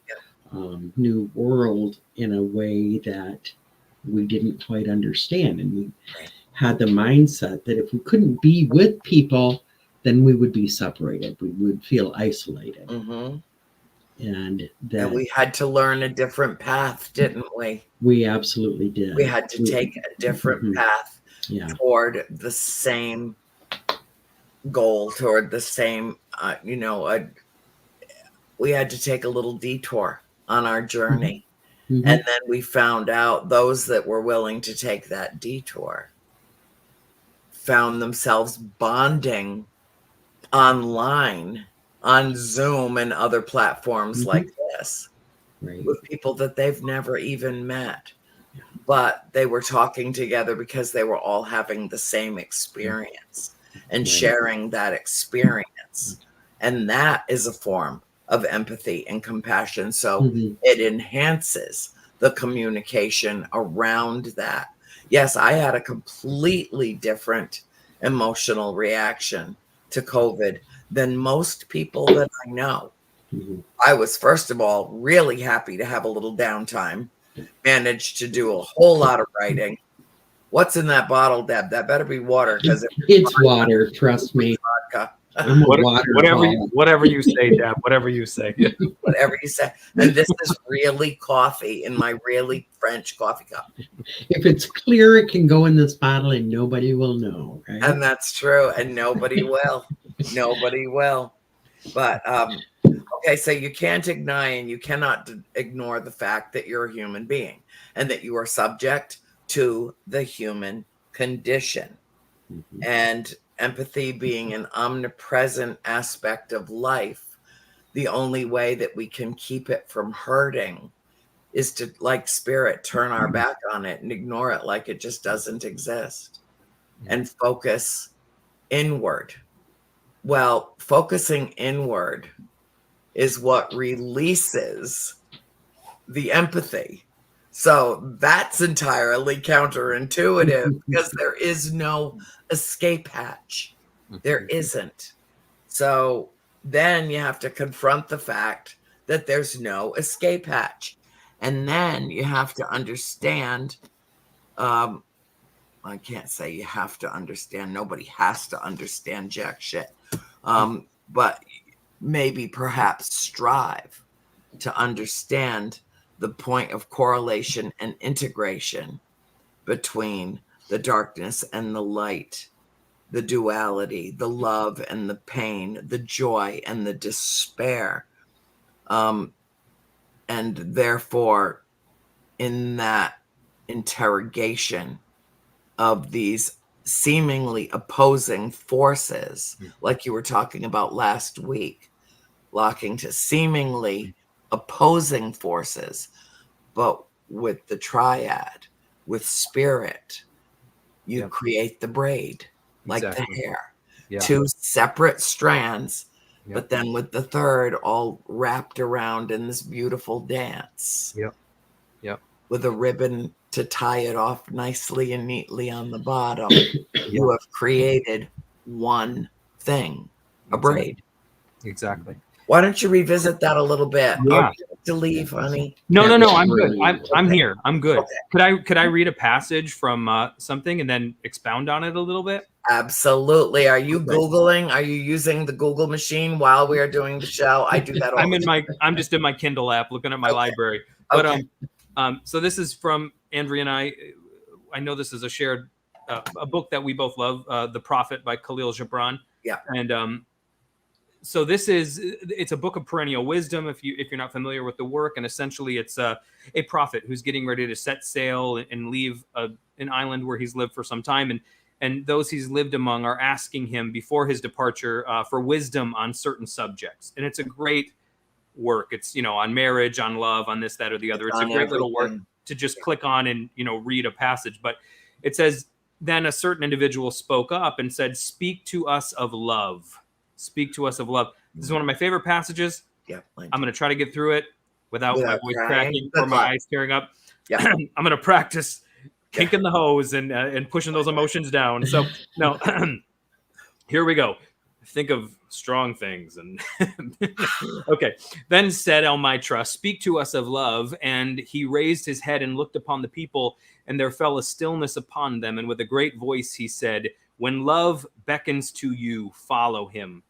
new world in a way that we didn't quite understand. And we had the mindset that if we couldn't be with people, then we would be separated. We would feel isolated. Mm-hmm. And that And we had to learn a different path, didn't we? we absolutely did. We had to take a different path toward the same goal, toward the same, we had to take a little detour on our journey. And then we found out those that were willing to take that detour found themselves bonding online on Zoom and other platforms like this with people that they've never even met. But they were talking together because they were all having the same experience and sharing that experience. And that is a form of empathy and compassion. So it enhances the communication around that. Yes, I had a completely different emotional reaction to COVID than most people that I know. I was, first of all, really happy to have a little downtime, managed to do a whole lot of writing. What's in that bottle, Deb? That better be water, because it's water, trust me. Vodka. Whatever you say, Deb, whatever you say. Whatever you say. And this is really coffee in my really French coffee cup. If it's clear, it can go in this bottle and nobody will know. Right? And that's true. And nobody will. Nobody will. But, okay, so you can't deny and you cannot ignore the fact that you're a human being and that you are subject to the human condition. And empathy being an omnipresent aspect of life, the only way that we can keep it from hurting is to, like spirit, turn our back on it and ignore it like it just doesn't exist and focus inward. Well, focusing inward is what releases the empathy. So that's entirely counterintuitive because there is no escape hatch. There isn't. So then you have to confront the fact that there's no escape hatch. And then you have to understand, I can't say you have to understand. Nobody has to understand jack shit. But maybe perhaps strive to understand the point of correlation and integration between the darkness and the light, the duality, the love and the pain, the joy and the despair. And therefore, in that interrogation of these seemingly opposing forces, like you were talking about last week, locking to seemingly opposing forces, but with the triad, with spirit, you create the braid, like the hair. Two separate strands, but then with the third all wrapped around in this beautiful dance. With a ribbon to tie it off nicely and neatly on the bottom. You have created one thing, a braid. Exactly. Why don't you revisit that a little bit? Yeah. Oh, you have to leave, honey. No, I'm good. I'm here. I'm good. Okay. Could I read a passage from something and then expound on it a little bit? Absolutely. Are you Googling? Are you using the Google machine while we are doing the show? I do that all the time. I'm just in my Kindle app looking at my library. But so this is from Andrea and I. I know this is a shared a book that we both love, The Prophet by Khalil Gibran. Yeah. And so it's a book of perennial wisdom if you're not familiar with the work, and essentially it's a prophet who's getting ready to set sail and leave an island where he's lived for some time, and those he's lived among are asking him before his departure for wisdom on certain subjects. And it's a great work. It's on marriage, on love, on this, that, or the other. It's a great little work to just click on and read a passage. But it says, then a certain individual spoke up and said, "Speak to us of love. Speak to us of love." This is one of my favorite passages. Yeah, I'm going to try to get through it without my voice cracking or my eyes tearing up. Yeah. I'm going to practice kinking the hose and pushing those emotions down. So no, here we go. think of strong things. And okay. Then said Elmitra, speak to us of love. And he raised his head and looked upon the people, and there fell a stillness upon them. And with a great voice he said, when love beckons to you, follow him,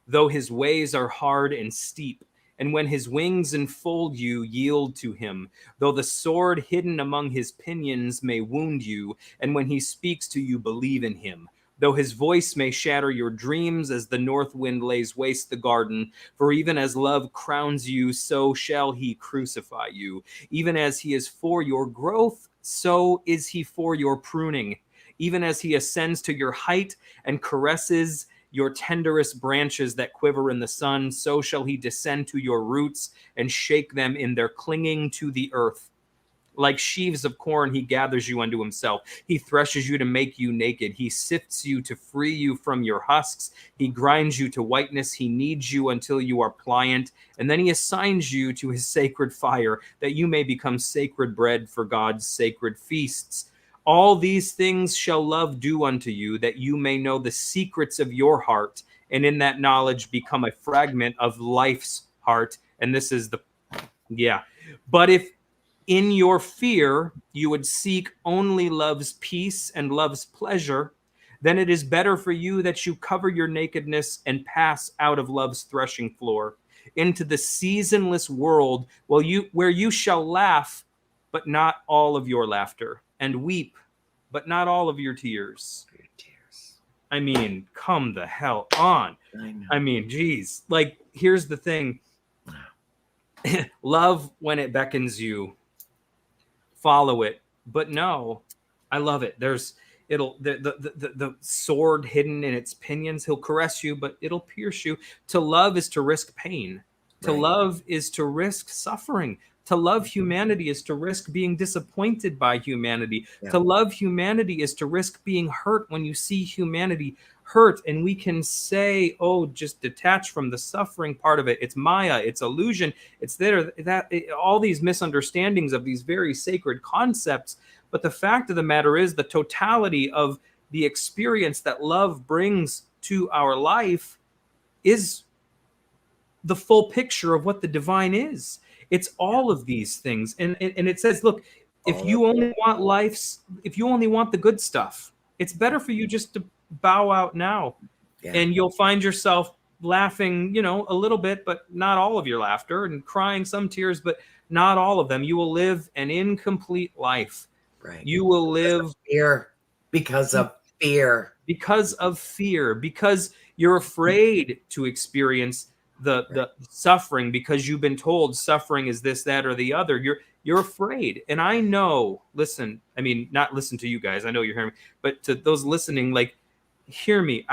though his ways are hard and steep. And when his wings enfold you, yield to him, though the sword hidden among his pinions may wound you. And when he speaks to you, believe in him, though his voice may shatter your dreams as the north wind lays waste the garden. For even as love crowns you, so shall he crucify you. Even as he is for your growth, so is he for your pruning. Even as he ascends to your height and caresses your tenderest branches that quiver in the sun, so shall he descend to your roots and shake them in their clinging to the earth. Like sheaves of corn, he gathers you unto himself. He threshes you to make you naked. He sifts you to free you from your husks. He grinds you to whiteness. He kneads you until you are pliant. And then he assigns you to his sacred fire, that you may become sacred bread for God's sacred feasts. All these things shall love do unto you, that you may know the secrets of your heart, and in that knowledge become a fragment of life's heart. And this is the, yeah. But if in your fear you would seek only love's peace and love's pleasure, then it is better for you that you cover your nakedness and pass out of love's threshing floor into the seasonless world, where you shall laugh, but not all of your laughter, and weep, but not all of your tears. I mean, come the hell on. I mean, geez. Like, here's the thing. Love when it beckons you. Follow it. But no, I love it. The sword hidden in its pinions. He'll caress you, but it'll pierce you. To love is to risk pain. To love is to risk suffering. To love humanity is to risk being disappointed by humanity. Yeah. To love humanity is to risk being hurt when you see humanity hurt. And we can say, oh, just detach from the suffering part of it. It's Maya, it's illusion, it's all these misunderstandings of these very sacred concepts. But the fact of the matter is, the totality of the experience that love brings to our life is the full picture of what the divine is. It's all of these things. And it says, look, if you only want the good stuff, it's better for you just to bow out now. Yeah. And you'll find yourself laughing, a little bit, but not all of your laughter, and crying some tears, but not all of them. You will live an incomplete life. Right. You will live because of fear, because you're afraid to experience the suffering, because you've been told suffering is this, that, or the other. You're afraid. And I know, not listen to you guys, I know you're hearing me, but to those listening, like, hear me.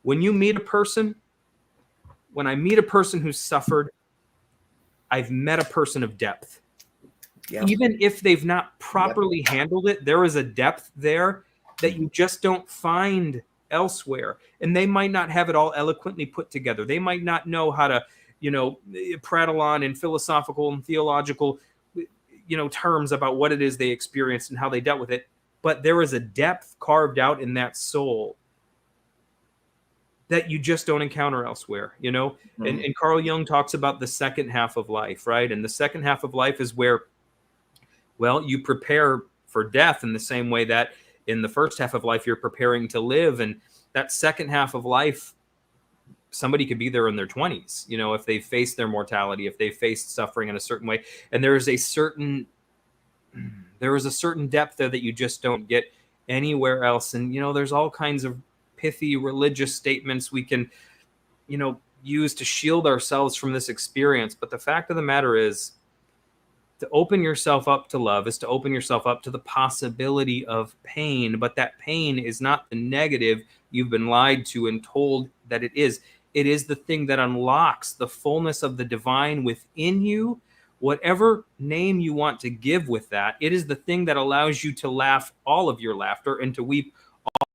When I meet a person who's suffered, I've met a person of depth. Yep. Even if they've not properly handled it, there is a depth there that you just don't find elsewhere. And they might not have it all eloquently put together. They might not know how to, prattle on in philosophical and theological, terms about what it is they experienced and how they dealt with it. But there is a depth carved out in that soul that you just don't encounter elsewhere, Mm-hmm. And Carl Jung talks about the second half of life, right? And the second half of life is where, you prepare for death in the same way that in the first half of life, you're preparing to live. And that second half of life, somebody could be there in their 20s, if they faced their mortality, if they faced suffering in a certain way. And there is a certain depth there that you just don't get anywhere else. And, there's all kinds of pithy religious statements we can, use to shield ourselves from this experience. But the fact of the matter is, to open yourself up to love is to open yourself up to the possibility of pain. But that pain is not the negative you've been lied to and told that it is. It is the thing that unlocks the fullness of the divine within you. Whatever name you want to give with that, it is the thing that allows you to laugh all of your laughter and to weep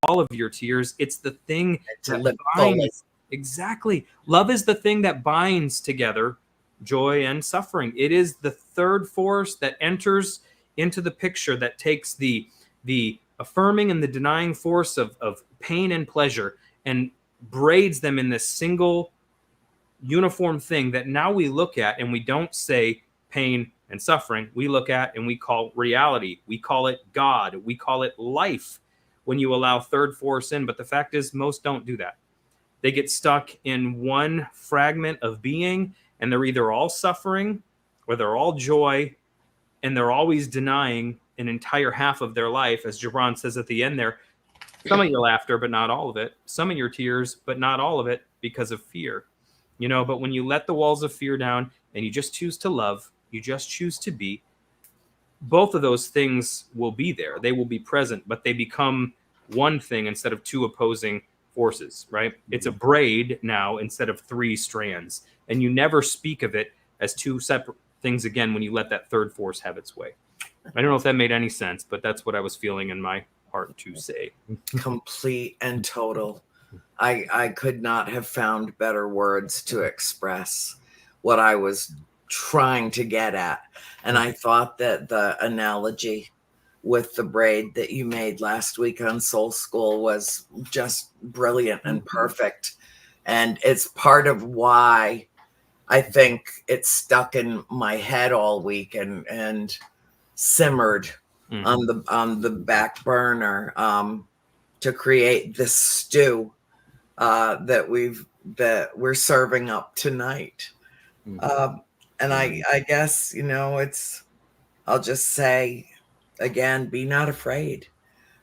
all of your tears. It's the thing that binds. Exactly. Love is the thing that binds together joy and suffering. It is the third force that enters into the picture, that takes the affirming and the denying force of pain and pleasure and braids them in this single uniform thing that now we look at and we don't say pain and suffering. We look at and we call reality. We call it God. We call it life when you allow third force in. But the fact is, most don't do that. They get stuck in one fragment of being, and they're either all suffering or they're all joy, and they're always denying an entire half of their life. As Gibran says at the end there, some of your laughter, but not all of it. Some of your tears, but not all of it, because of fear. You know, but when you let the walls of fear down and you just choose to love, you just choose to be, both of those things will be there. They will be present, but they become one thing instead of two opposing forces, right? It's a braid now instead of three strands. And you never speak of it as two separate things again when you let that third force have its way. I don't know if that made any sense, but that's what I was feeling in my heart to say. Complete and total. I could not have found better words to express what I was trying to get at. And I thought that the analogy with the braid that you made last week on Soul School was just brilliant and perfect. And it's part of why I think it stuck in my head all week and simmered on the back burner to create this stew that we're serving up tonight. And I guess, you know, I'll just say again, be not afraid,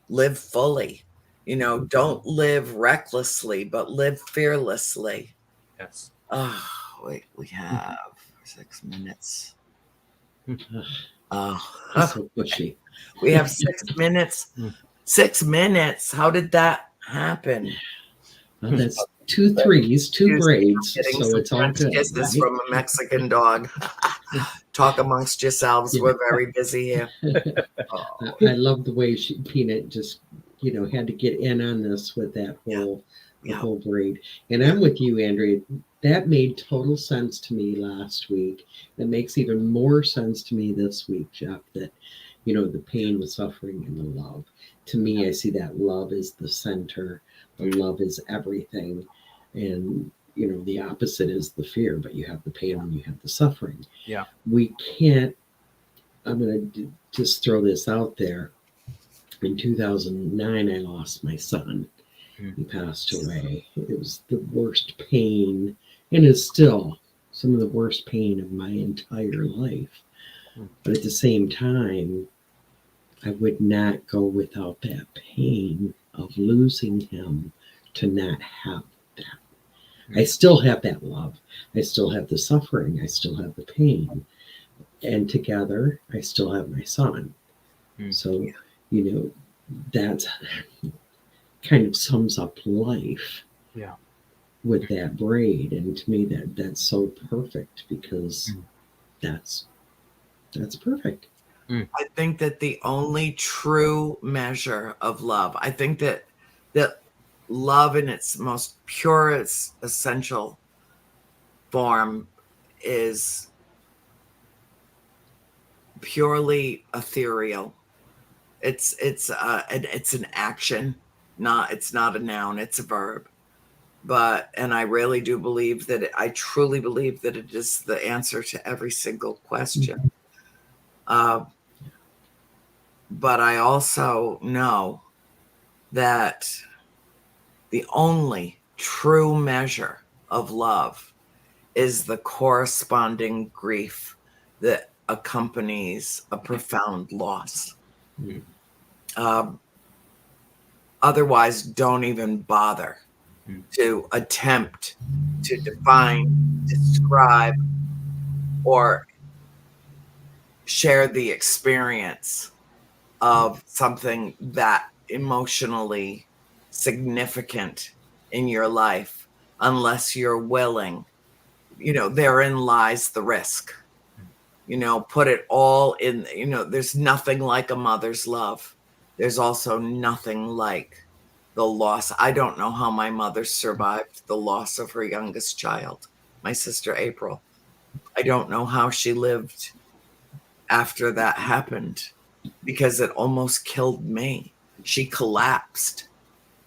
live fully, you know, don't live recklessly, but live fearlessly. Yes. Oh, wait, we have 6 minutes. Oh, So pushy. we have 6 minutes. 6 minutes. How did that happen? Well, that's 2 threes, 2 braids, Getting so some it's all French good. kisses Right? from a Mexican dog. Talk amongst yourselves. Yeah. We're very busy here. I love the way Peanut just, had to get in on this with that whole Yeah. whole braid. And I'm with you, Andrea. That made total sense to me last week. That makes even more sense to me this week, Jeff, that, the pain, the suffering, and the love. To me, I see that love is the center. The love is everything. And, the opposite is the fear, but you have the pain and you have the suffering. Yeah. We can't, I'm going to just throw this out there. In 2009, I lost my son. He passed away. It was the worst pain, and it's still some of the worst pain of my entire life. But at the same time, I would not go without that pain of losing him to not have that. I still have that love. I still have the suffering. I still have the pain. And together, I still have my son. So, that's kind of sums up life. Yeah. With that braid. And to me, that's so perfect because that's perfect. I think that the only true measure of love, I think that love in its most purest essential form is purely ethereal. It's an action, it's not a noun, it's a verb. And I really do believe I truly believe that it is the answer to every single question. But I also know that the only true measure of love is the corresponding grief that accompanies a profound loss. Otherwise, don't even bother to attempt to define, describe, or share the experience of something that emotionally significant in your life unless you're willing. Therein lies the risk. Put it all in, there's nothing like a mother's love. There's also nothing like the loss. I don't know how my mother survived the loss of her youngest child, my sister April. I don't know how she lived after that happened because it almost killed me. She collapsed.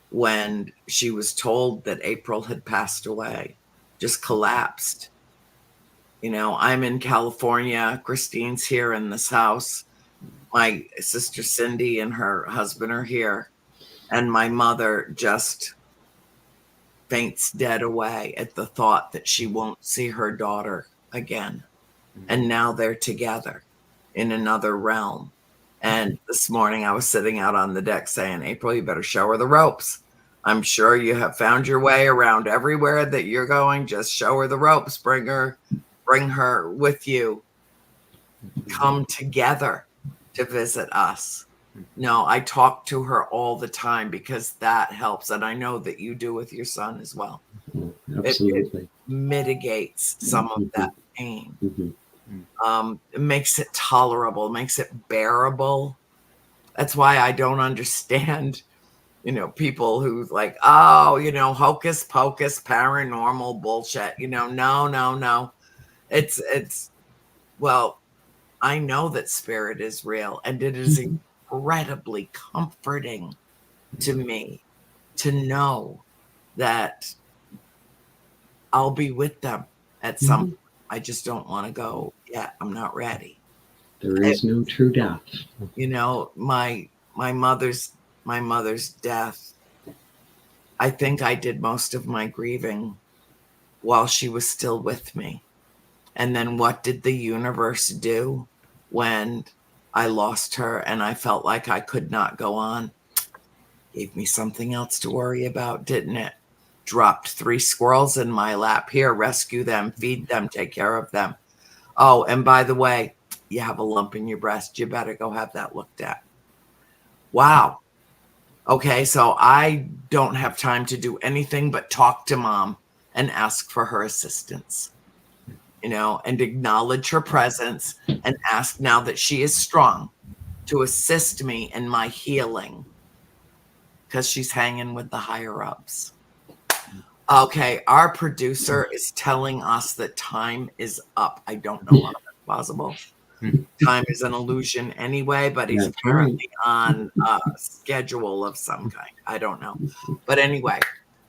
when she was told that April had passed away, just collapsed. You know, I'm in California. Christine's here in this house. My sister Cindy and her husband are here. And my mother just faints dead away at the thought that she won't see her daughter again. And now they're together in another realm. And this morning I was sitting out on the deck saying, April, you better show her the ropes. I'm sure you have found your way around everywhere that you're going. Just show her the ropes. Bring her with you. Come together to visit us. No, I talk to her all the time because that helps. And I know that you do with your son as well. Absolutely. It mitigates some of that pain. Mm-hmm. It makes it tolerable, makes it bearable. That's why I don't understand, you know, people who like, oh, you know, hocus pocus, paranormal bullshit. You know, no. It's well, I know that spirit is real, and it is incredibly comforting to me to know that I'll be with them at some point. I just don't want to go yet. I'm not ready. There is no true death. You know, my mother's death, I think I did most of my grieving while she was still with me. And then what did the universe do when I lost her and I felt like I could not go on? Gave me something else to worry about, didn't it? Dropped 3 squirrels in my lap. Here, rescue them, feed them, take care of them. Oh, and by the way, you have a lump in your breast. You better go have that looked at. Wow. Okay, so I don't have time to do anything but talk to mom and ask for her assistance, you know, and acknowledge her presence and ask now that she is strong to assist me in my healing because she's hanging with the higher ups. Okay, our producer is telling us that time is up. I don't know how that's possible. Time is an illusion anyway, but he's That's apparently on a schedule of some kind. I don't know. But anyway,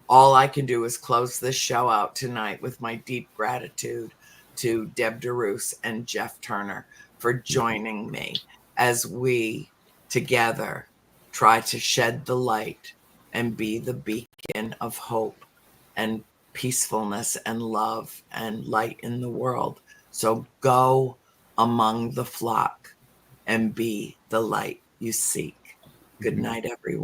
all I can do is close this show out tonight with my deep gratitude to Deb DeRoos and Jeff Turner for joining me as we together try to shed the light and be the beacon of hope and peacefulness and love and light in the world. So go among the flock and be the light you seek. Good night, everyone.